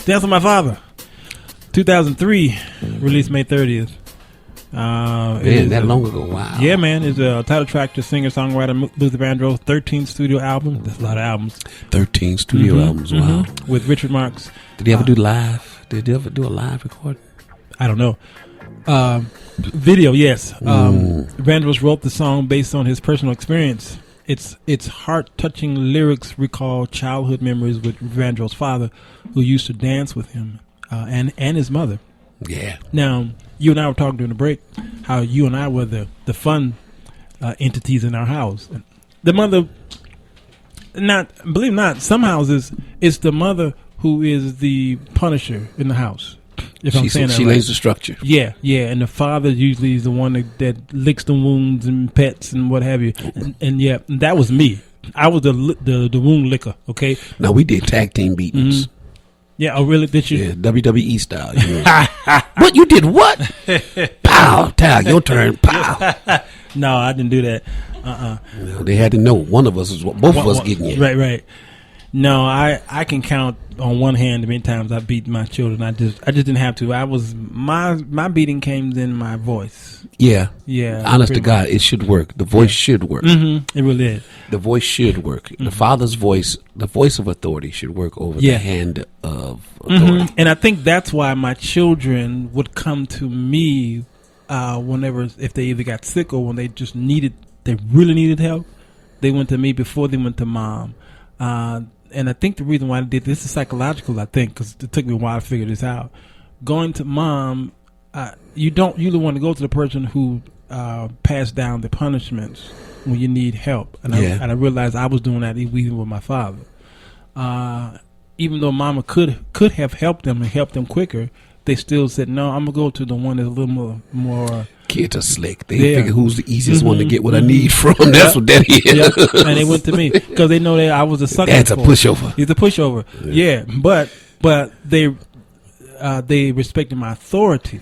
Dance with My Father, 2003, released May 30th. Man, that long ago, wow. Yeah, man. It's a title track to singer-songwriter Luther Vandross' 13th studio album. That's a lot of albums. 13 studio albums, wow. With Richard Marx. Did he ever do live? Did he ever do a live recording? I don't know. Video, yes. Vandross wrote the song based on his personal experience. Its heart-touching lyrics recall childhood memories with Vandross' father, who used to dance with him, and his mother. Yeah. Now, you and I were talking during the break how you and I were the fun entities in our house. The mother, believe it or not, some houses it's the mother who is the punisher in the house. If I'm saying that she right. lays the structure. Yeah, and the father usually is the one that licks the wounds and pets and what have you. And yeah, that was me. I was the wound licker. Okay. Now we did tag team beatings. Mm-hmm. Yeah. Oh, really? Did you? Yeah, WWE style. You know. What you did? What? Pow! Tag. Your turn. Pow! No, I didn't do that. No, they had to know one of us is both of us getting it. Right. No, I can count on one hand how many times I beat my children. I just didn't have to. I was my beating came in my voice. Yeah. Honest to God, much. it should work. The voice should work. Mm-hmm. It really is. The voice should work. The father's voice, the voice of authority, should work over the hand of authority. And I think that's why my children would come to me whenever, if they either got sick or when they really needed help. They went to me before they went to mom. And I think the reason why I did this is psychological, I think, because it took me a while to figure this out. Going to mom, you don't usually want to go to the person who passed down the punishments when you need help. And I realized I was doing that even with my father. Even though mama could have helped them and helped them quicker, they still said, no, I'm going to go to the one that's a little more kids are slick. They figure who's the easiest one to get what I need from. That's what that is. Yep. And they went to me because they know that I was a sucker. That's a pushover. He's a pushover. Yeah. But they respected my authority,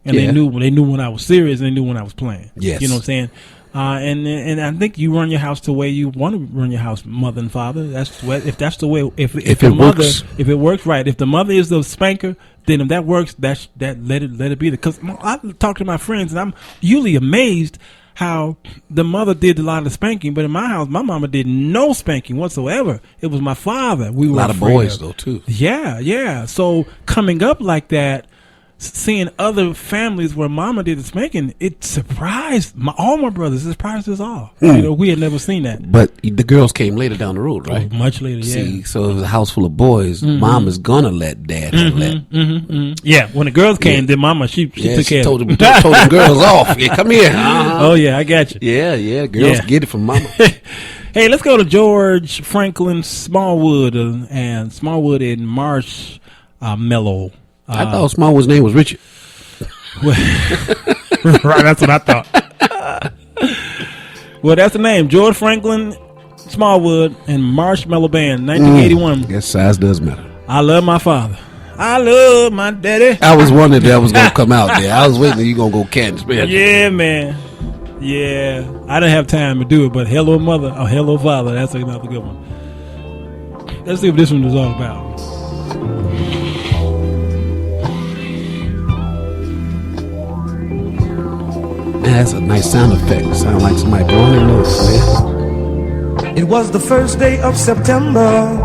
and they knew when I was serious, and they knew when I was playing. Yes. You know what I'm saying? And I think you run your house the way you want to run your house, mother and father. That's the way, if it works right. If the mother is the spanker, then if that works, that let it be there. Because I talk to my friends, and I'm usually amazed how the mother did a lot of the spanking, but in my house, my mama did no spanking whatsoever. It was my father. We were a lot of boys though too. Yeah. So coming up like that, seeing other families where mama did the spanking, it surprised all my brothers. It surprised us all. You know, we had never seen that. But the girls came later down the road, right? Oh, much later, yeah. See, so it was a house full of boys. Mom is gonna let dad handle that. Yeah, when the girls came, then mama, she took care told of them girls off. Yeah, come here. Oh, yeah, I got you. Yeah, girls get it from mama. Hey, let's go to George Franklin Smallwood and Marsh Mellow. I thought Smallwood's name was Richard. Right, that's what I thought. Well, that's the name. George Franklin Smallwood and Marshmallow Band, 1981. Yes, size does matter. I love my father. I love my daddy. I was wondering that was going to come out there. I was waiting that you going to go Candace. Yeah, man. Yeah. I didn't have time to do it, but hello, mother, or hello, father. That's another good one. Let's see what this one is all about. That's a nice sound effect. Sound like somebody blowing their nose, man. It was the first day of September.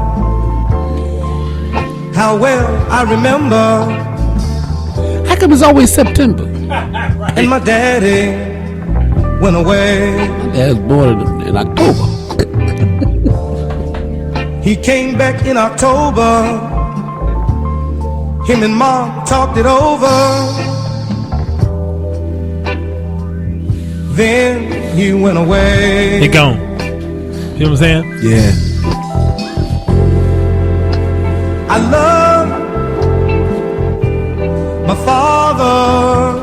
How well I remember. How come it's always September? And my daddy went away. My dad's born in October. He came back in October. Him and Mom talked it over. then he went away. He gone. You know what I'm saying? Yeah. I love my father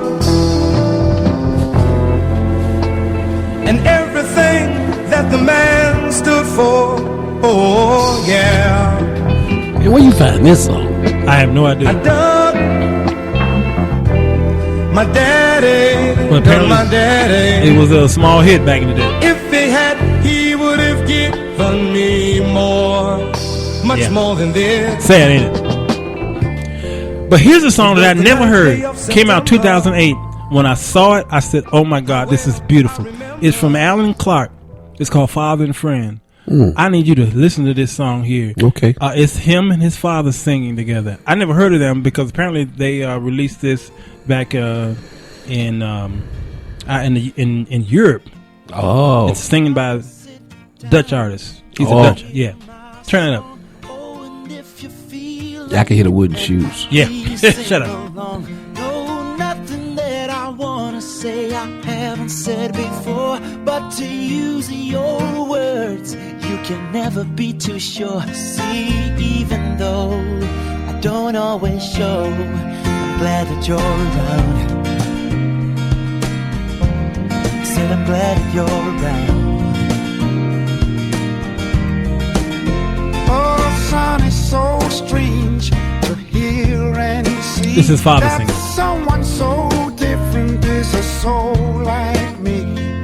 and everything that the man stood for. Oh, yeah. Hey, where you find this song? I have no idea. I dug my daddy. But apparently, it was a small hit back in the day. If he had, he would have given me more, much more than this. Sad, ain't it? But here's a song that I never heard. Came out 2008. When I saw it, I said, "Oh my God, this is beautiful." It's from Alan Clark. It's called "Father and Friend." I need you to listen to this song here. Okay. It's him and his father singing together. I never heard of them because apparently they released this back in Europe. Oh. It's singing by Dutch artist. He's a Dutch. Yeah. Turn it up. Yeah, I can hear the wooden shoes. Yeah. Shut up. No, nothing that I wanna say I haven't said before, but to use your words, you can never be too sure. See, even though I don't always show, I'm glad that you're around. Said I'm glad that you're around. Oh, son, it's so strange to hear and see. This is father singing. Someone so different is a soul like me.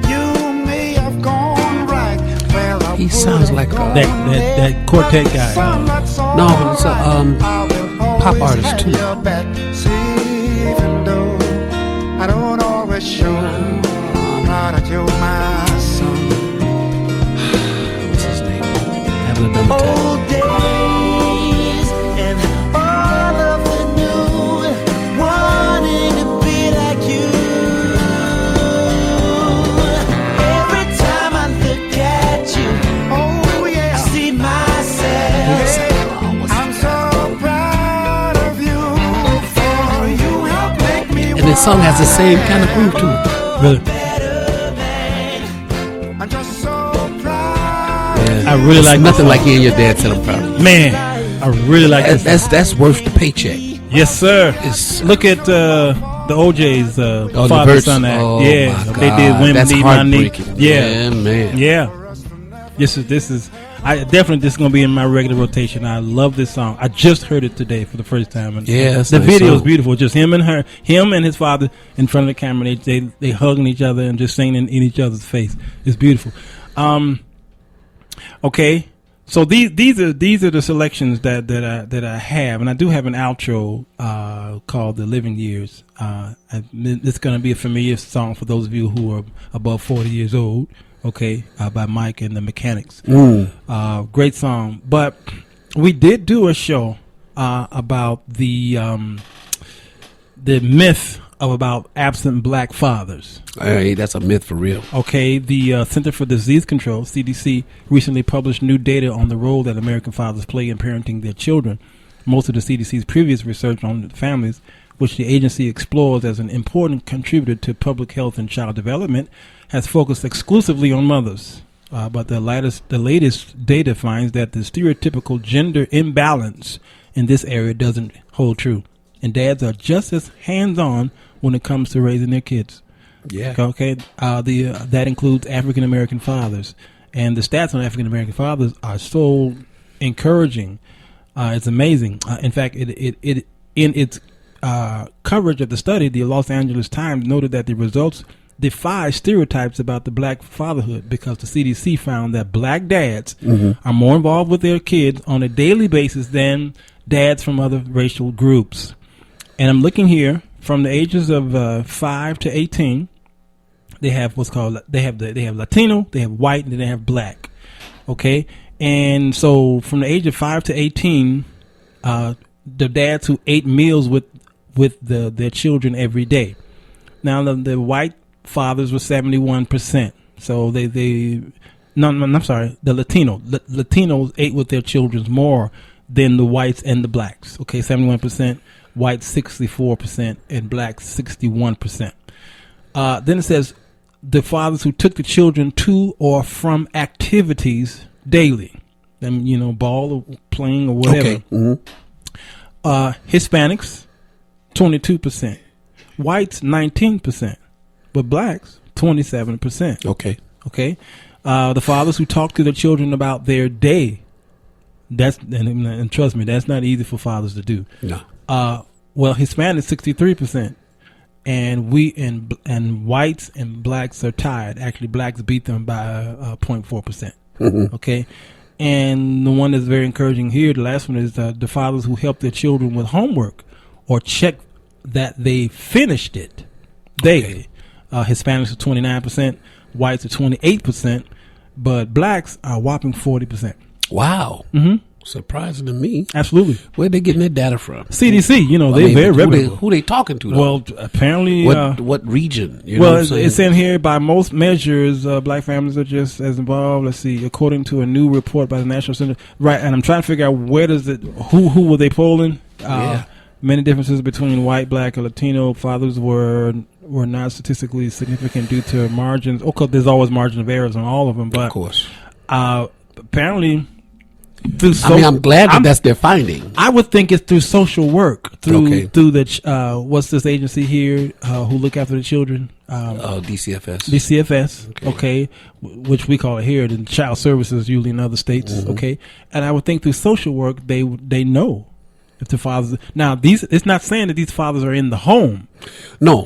You may have gone right where I He sounds like that quartet guy. No, but it's a pop artist too. Even though I don't always show, I'm not that you're my son. What's his name? Having a number time. Old days and all of the new, wanting to be like you. Every time I look at you, oh yeah, I see myself. I'm so proud of you, for you help make me. And this song has the same kind of groove to it. Really? I'm just so proud. Yeah. I really It's like nothing this like hearing your dad tell him proud of you. Man, I really like this. That's worth the paycheck. Yes, sir. Look at the OJ's father son act. Oh, yeah, my they God. did Women That's Need My Knee. heartbreaking. Yeah, Man. yeah. This is. I definitely this is gonna be in my regular rotation. I love this song. I just heard it today for the first time. And Yeah, that's the a nice video is song. beautiful. Just him and his father in front of the camera. They hugging each other and just singing in each other's face. It's beautiful. Okay. So these are the selections that I have, and I do have an outro called "The Living Years." It's going to be a familiar song for those of you who are above 40 years old. Okay, by Mike and the Mechanics. Great song, but we did do a show about the myth of about absent black fathers. Hey, that's a myth for real. Okay, the Center for Disease Control, CDC, recently published new data on the role that American fathers play in parenting their children. Most of the CDC's previous research on families, which the agency explores as an important contributor to public health and child development, has focused exclusively on mothers. But the latest data finds that the stereotypical gender imbalance in this area doesn't hold true. And dads are just as hands-on when it comes to raising their kids. Yeah. Okay. That includes African American fathers, and the stats on African American fathers are so encouraging. It's amazing. In fact, it in its coverage of the study, the Los Angeles Times noted that the results defy stereotypes about the black fatherhood because the CDC found that black dads are more involved with their kids on a daily basis than dads from other racial groups. And I'm looking here from the ages of 5 to 18. They have what's called they have Latino, they have white, and then they have black. Okay, and so from the age of 5 to 18, the dads who ate meals with their children every day. Now the white fathers were 71%. So the Latinos ate with their children more than the whites and the blacks. Okay, 71%, whites 64%, and blacks 61%. Then it says the fathers who took the children to or from activities daily, ball or playing or whatever. Okay. Mm-hmm. Hispanics, 22%. Whites, 19%. But blacks, 27%. Okay. Okay. The fathers who talk to their children about their day, and trust me, that's not easy for fathers to do. No. Well, Hispanics, 63%. And and whites and blacks are tied. Actually, blacks beat them by 0.4%. Mm-hmm. Okay. And the one that's very encouraging here, the last one, is the fathers who help their children with homework or check that they finished it daily. Hispanics are 29%, whites are 28%, but blacks are a whopping 40%. Wow. Mm-hmm. Surprising to me. Absolutely. Where they getting their data from? CDC, they're very reputable. Who they talking to, though? Well, apparently... What region? You know it's in here, by most measures, black families are just as involved. Let's see, according to a new report by the National Center... Right, and I'm trying to figure out who were they polling? Many differences between white, black, and Latino fathers were not statistically significant due to margins. Because there's always margin of errors on all of them. But, of course. Apparently... I'm glad that's their finding. I would think it's through social work, through the what's this agency here who look after the children? DCFS. DCFS, okay, which we call it here. The child services usually in other states, okay. And I would think through social work they know if the fathers. Now it's not saying that these fathers are in the home. No,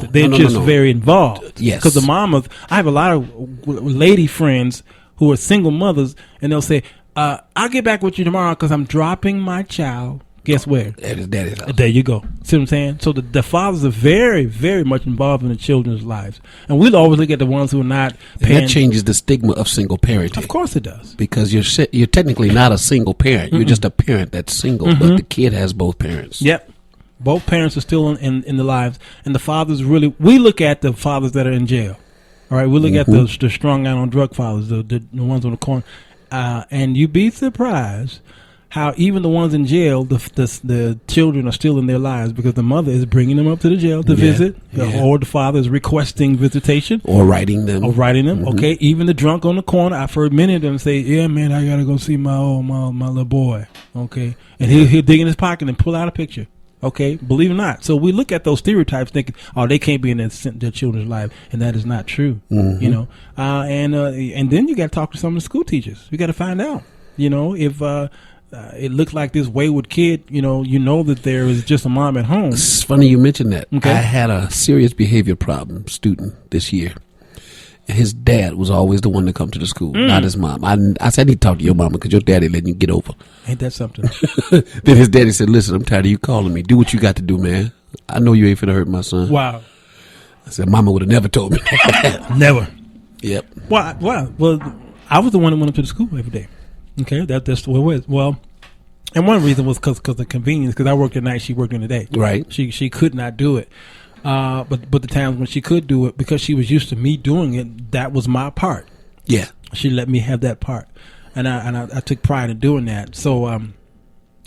they're just very involved. Yes, because the mamas. I have a lot of lady friends who are single mothers, and they'll say, I'll get back with you tomorrow because I'm dropping my child. Guess where? At his daddy's house. There you go. See what I'm saying? So the fathers are very, very much involved in the children's lives. And we'll always look at the ones who are not paying. And that changes the stigma of single parenting. Of course it does. Because you're technically not a single parent. You're just a parent that's single, but the kid has both parents. Yep. Both parents are still in the lives. And the fathers really, we look at the fathers that are in jail. All right? We look at the strung out on drug fathers, the ones on the corner. And you'd be surprised how even the ones in jail, the children are still in their lives because the mother is bringing them up to the jail to visit, or the father is requesting visitation, or writing them. Okay, even the drunk on the corner. I've heard many of them say, "Yeah, man, I gotta go see my little boy." Okay, and he'll dig in his pocket and pull out a picture. Okay, believe it or not. So we look at those stereotypes thinking, oh, they can't be in their children's life, and that is not true. And then you got to talk to some of the school teachers. You got to find out, if it looks like this wayward kid, you know that there is just a mom at home. It's funny you mentioned that. Okay. I had a serious behavior problem student this year. His dad was always the one to come to the school, not his mom. I said, I need to talk to your mama because your daddy letting you get over. Ain't that something? Then his daddy said, listen, I'm tired of you calling me. Do what you got to do, man. I know you ain't finna hurt my son. Wow. I said, mama would have never told me. Never. Yep. Well, I was the one that went up to the school every day. Okay, that's the way it was. Well, and one reason was because of convenience, because I worked at night, she worked in the day. Right. She could not do it. But the times when she could do it, because she was used to me doing it, that was my part. Yeah, she let me have that part, and I took pride in doing that. So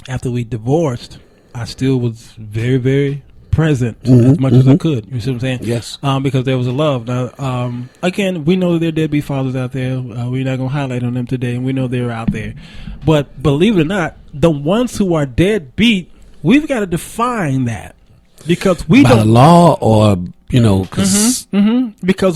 after we divorced, I still was very, very present as much as I could. You see what I'm saying? Yes. Because there was a love. Now, again, we know that there are deadbeat fathers out there. We're not going to highlight on them today, and we know they're out there. But believe it or not, the ones who are deadbeat, we've got to define that. Because we by the law, or because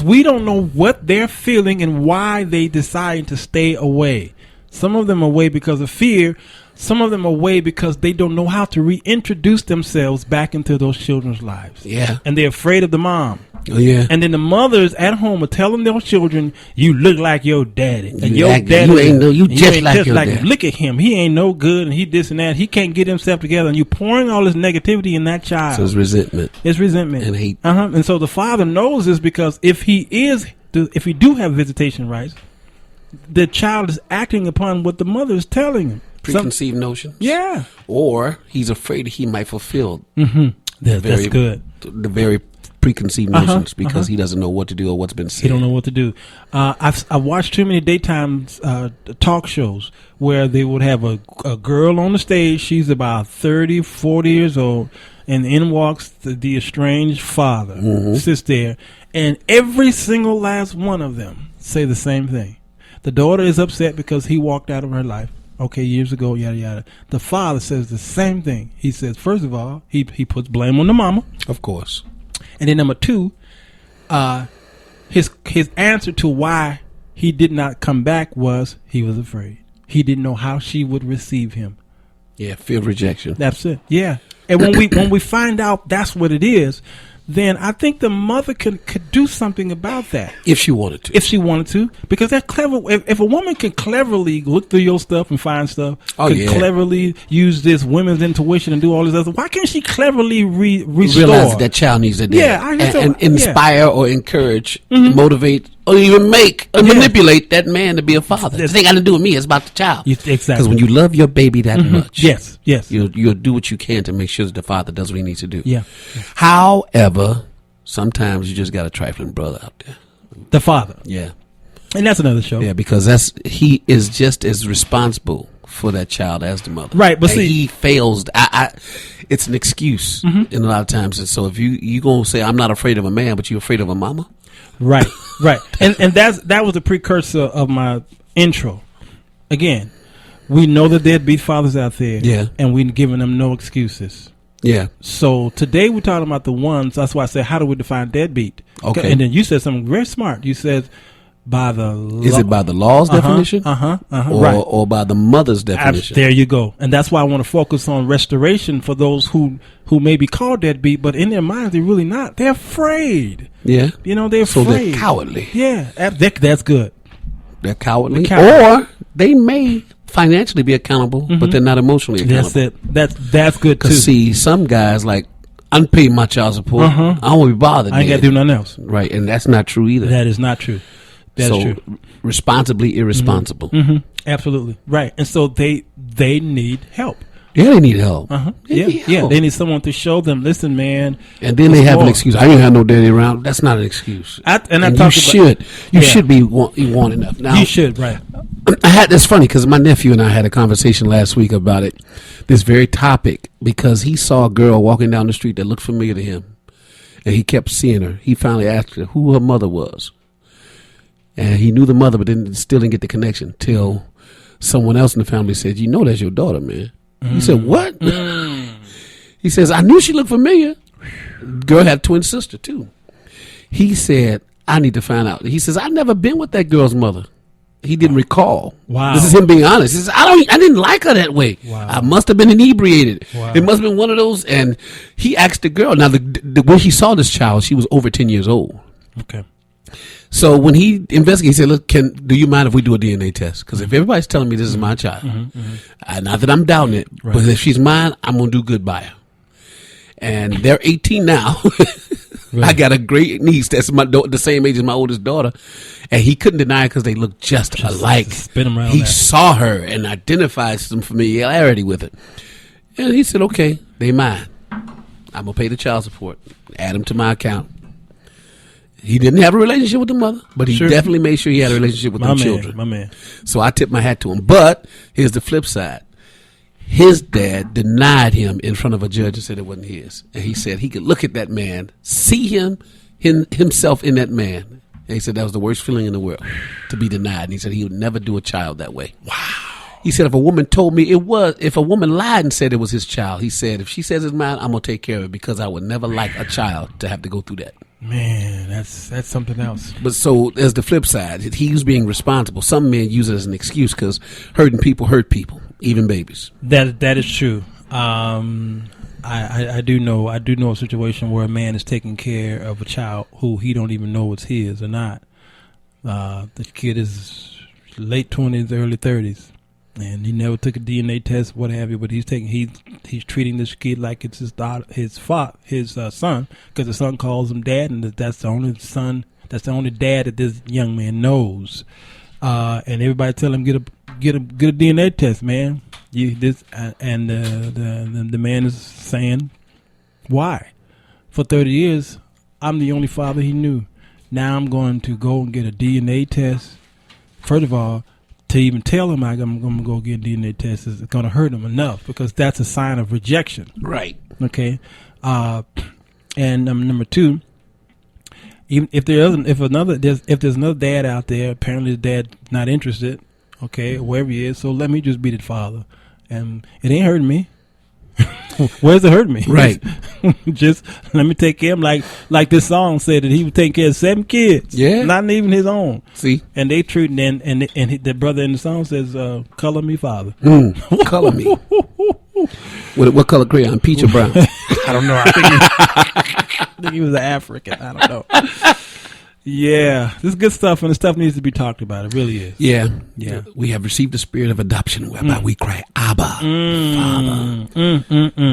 we don't know what they're feeling and why they decide to stay away. Some of them are away because of fear. Some of them are away because they don't know how to reintroduce themselves back into those children's lives. Yeah, and they're afraid of the mom. Oh yeah, and then the mothers at home are telling their children, "You look like your daddy, and you your daddy you just like your daddy. Look at him; he ain't no good, and he this and that. He can't get himself together." And you pouring all this negativity in that child. So it's resentment. It's resentment and hate. And so the father knows this because if he do have visitation rights, the child is acting upon what the mother is telling him. Preconceived notions. Yeah. Or he's afraid he might fulfill. That's good. The very preconceived notions because he doesn't know what to do or what's been said. He don't know what to do. I've watched too many daytime talk shows where they would have a girl on the stage. She's about 30, 40 years old, and in walks the estranged father, Mm-hmm. sits there, and every single last one of them say the same thing. The daughter is upset because he walked out of her life. Okay, years ago, yada yada. The father says the same thing. He says, first of all, he puts blame on the mama, Of course. and then number two, his answer to why he did not come back was he was afraid. He didn't know how she would receive him. Yeah, fear of rejection. That's it. Yeah. And when we find out that's what it is, then I think the mother could do something about that. If she wanted to. If she wanted to. Because they're clever. If a woman can cleverly look through your stuff and find stuff, cleverly use this women's intuition and do all this other, why can't she cleverly restore? Realize that child needs a dad. Yeah. And inspire or encourage, motivate, or even make or manipulate that man to be a father. This ain't got to do with me. It's about the child. Exactly. Because when you love your baby that much, yes, you'll do what you can to make sure that the father does what he needs to do. Yeah. However, sometimes you just got a trifling brother out there. The father. Yeah. And that's another show. Yeah, because he is just as responsible for that child as the mother. Right, but and see, he fails. It's an excuse in a lot of times. And so if you gonna say I'm not afraid of a man, but you're afraid of a mama, right. And that was the precursor of my intro. Again, we know that there'd be fathers out there, and we're giving them no excuses. Yeah. So today we're talking about the ones. That's why I said, how do we define deadbeat? Okay. And then you said something very smart. You said by the is it by the law's definition? Right. Or by the mother's definition? There you go. And that's why I want to focus on restoration for those who may be called deadbeat, but in their minds they're really not. They're afraid. Yeah. They're afraid. So they're cowardly. Yeah. That's good. They're cowardly. Or they may financially be accountable, but they're not emotionally accountable. That's it. That's good too. Because see, some guys like, I'm paying my child support. I don't want to be bothered. I ain't got to do nothing else. Right, and that's not true either. That is not true. That's true. Responsibly irresponsible. Absolutely. Right. And so they need help. Yeah, they need help. Yeah. They need someone to show them, listen, man. And then they have an excuse. I didn't have no daddy around. That's not an excuse. You should be want enough. Now, you should, right. It's funny because my nephew and I had a conversation last week about it, this very topic, because he saw a girl walking down the street that looked familiar to him. And he kept seeing her. He finally asked her who her mother was. And he knew the mother, but still didn't get the connection till someone else in the family said, you know that's your daughter, man. He said, what? He says, I knew she looked familiar. Girl had a twin sister, too. He said, I need to find out. He says, I've never been with that girl's mother. He didn't recall. Wow. This is him being honest. He says, I didn't like her that way. Wow. I must have been inebriated. Wow. It must have been one of those. And he asked the girl. Now, when he saw this child, she was over 10 years old. Okay. So when he investigated, he said, look, do you mind if we do a DNA test? Because if everybody's telling me this is my child, not that I'm doubting it, but if she's mine, I'm going to do good by her. And they're 18 now. I got a great niece that's the same age as my oldest daughter. And he couldn't deny it because they look just alike. Spin him around. He saw her and identified some familiarity with it. And he said, okay, they mine. I'm going to pay the child support. Add them to my account. He didn't have a relationship with the mother, but he definitely made sure he had a relationship with the children. My man. So I tip my hat to him. But here's the flip side. His dad denied him in front of a judge and said it wasn't his. And he said he could look at that man, see himself in that man. And he said that was the worst feeling in the world, to be denied. And he said he would never do a child that way. Wow. He said if a woman told me if a woman lied and said it was his child, he said if she says it's mine, I'm going to take care of it because I would never like a child to have to go through that. Man, that's something else. But so there's the flip side. He's being responsible. Some men use it as an excuse because hurting people hurt people, even babies. That is true. I do know a situation where a man is taking care of a child who he don't even know it's his or not. The kid is late 20s, early 30s, and he never took a DNA test, what have you. But he's treating this kid like it's his daughter, his son, because the son calls him dad, and that's the only son, that's the only dad that this young man knows. And everybody tell him get a DNA test, man. The man is saying, why? For 30 years, I'm the only father he knew. Now I'm going to go and get a DNA test. First of all, to even tell him I'm going to go get a DNA test is going to hurt him enough because that's a sign of rejection. Right. Okay. And number two, even if there's another dad out there, apparently the dad not interested, okay, wherever he is, so let me just be the father, and it ain't hurting me. Where's it hurting me? Right. Just let me take care of him, like this song said that he would take care of 7 kids. Yeah. Not even his own. See? And they treating and the brother in the song says, color me father. Color me. What color crayon? Peach or brown? I don't know. I think he was an African. I don't know. Yeah, this is good stuff, and the stuff needs to be talked about. It really is. Yeah. Yeah. We have received the spirit of adoption, whereby we cry, Abba, Father.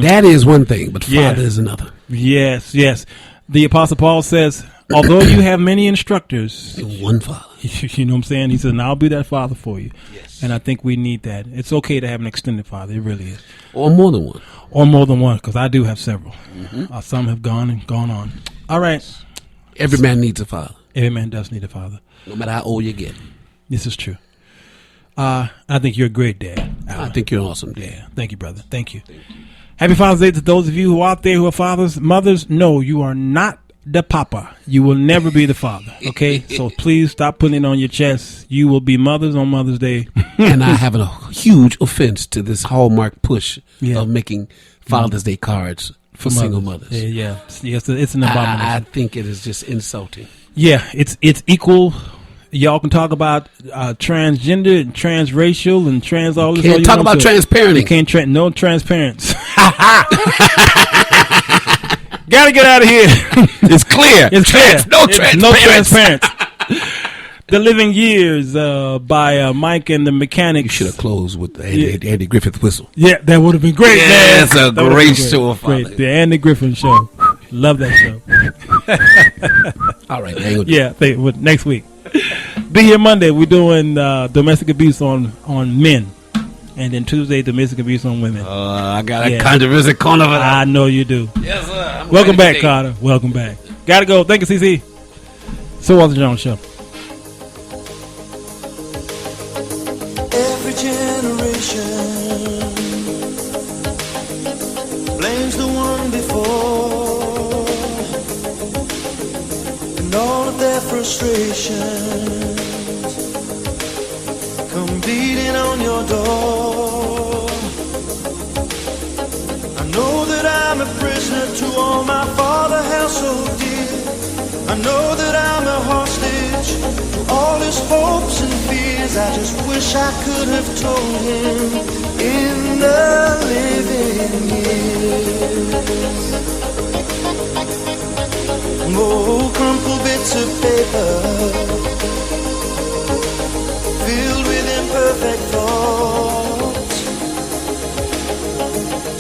That is one thing, but Father is another. Yes, yes. The Apostle Paul says, although you have many instructors, one Father. You know what I'm saying? He says, and I'll be that Father for you. Yes. And I think we need that. It's okay to have an extended Father. It really is. Or more than one. Or more than one, because I do have several. Some have gone on. All right. Every man needs a father. Every man does need a father. No matter how old you get. This is true. I think you're a great dad, Alan. I think you're an awesome dad. Yeah. Thank you, brother. Thank you. Happy Father's Day to those of you who are out there who are fathers. Mothers, no, you are not the papa. You will never be the father. Okay? So please stop putting it on your chest. You will be mothers on Mother's Day. And I have a huge offense to this Hallmark push of making Father's Day cards for single mothers. Yeah. Yes, it's an abomination. I think it is just insulting. Yeah, it's equal. Y'all can talk about transgender and transracial and trans all this. Can't talk about transparenting. You can't no transparency. Gotta get out of here. It's clear. It's clear. No transparency. The Living Years by Mike and the Mechanics. You should have closed with the Andy Griffith whistle. Yeah, that would have been great. Yeah, man. it's a great show. Great. The Andy Griffith Show. Love that show. All right. Next week. Be here Monday. We're doing domestic abuse on men. And then Tuesday, domestic abuse on women. I got a controversy corner for that. I know you do. Yes, sir. Welcome back, Carter. Welcome back. Gotta go. Thank you, CC. So Walter Jones Show. Every generation blames the one before, and all of their frustrations come beating on your door. I know that I'm a prisoner to all my father held so dear. I know that I'm a hostage to all his hopes and fears. I just wish I could have told him in the living years. More crumpled bits of paper filled with imperfect thoughts,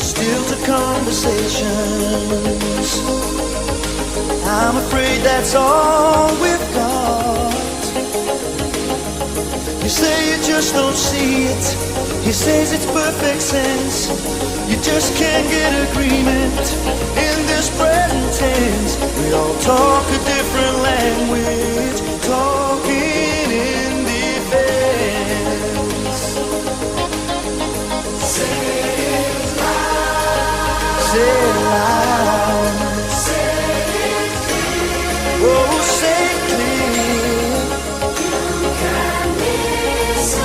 still to conversations. I'm afraid that's all we've got. You say you just don't see it. He says it's perfect sense. You just can't get agreement in this present tense. We all talk a different language, talking in defense. Say it loud. Say it loud. Oh, say clear. You can listen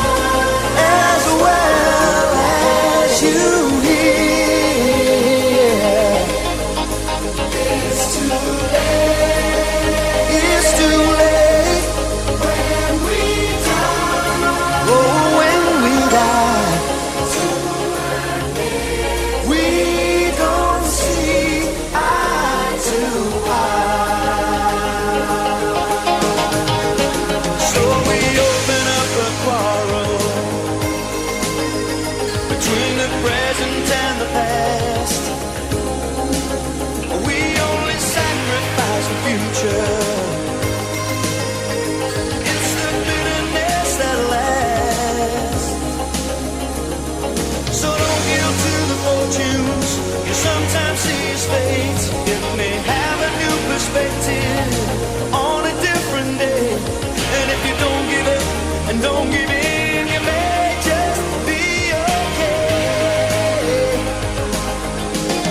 as well as you hear. It's too late. It's too late when we die. Oh, when we die. We don't see eye to eye. It's the bitterness that lasts. So don't yield to the fortunes you sometimes see as fate. It may have a new perspective on a different day. And if you don't give up and don't give in, you may just be okay.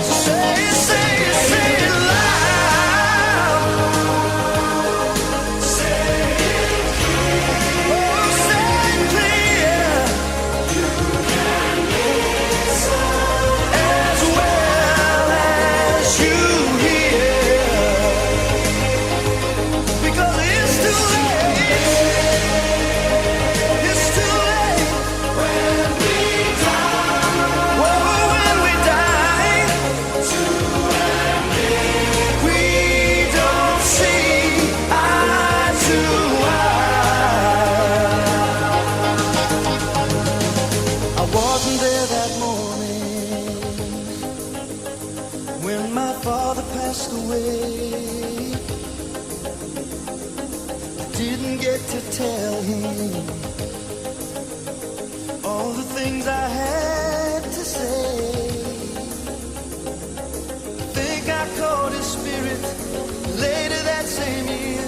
So say Didn't get to tell him all the things I had to say. Think I caught his spirit later that same year.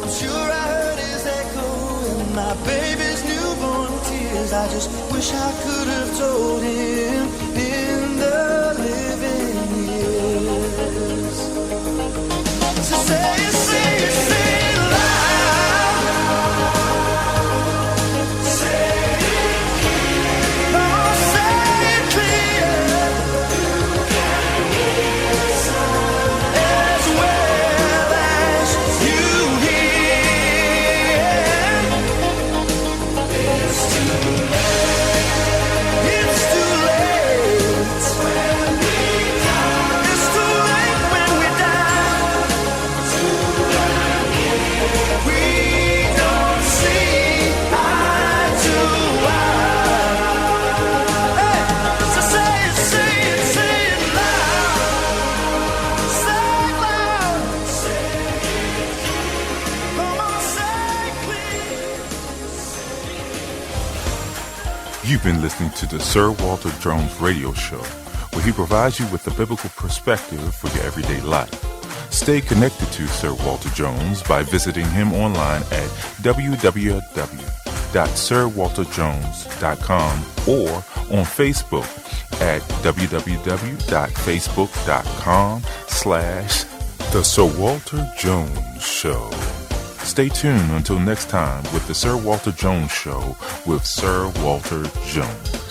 I'm sure I heard his echo in my baby's newborn tears. I just wish I could have told him in the living years. So say it, say it, say it loud. Say it clear. Oh, say it clear. As well as you hear. It's too late. It's too late when we die. It's too late when we die. We don't see eye to eye. Hey, so say it, say it, say it loud. Say it loud. Say it clear. Come on, say it clear. You've been listening to the Sir Walter Jones radio show, where he provides you with a biblical perspective for your everyday life. Stay connected to Sir Walter Jones by visiting him online at www.sirwalterjones.com or on Facebook at www.facebook.com/The Sir Walter Jones Show. Stay tuned until next time with the Sir Walter Jones Show with Sir Walter Jones.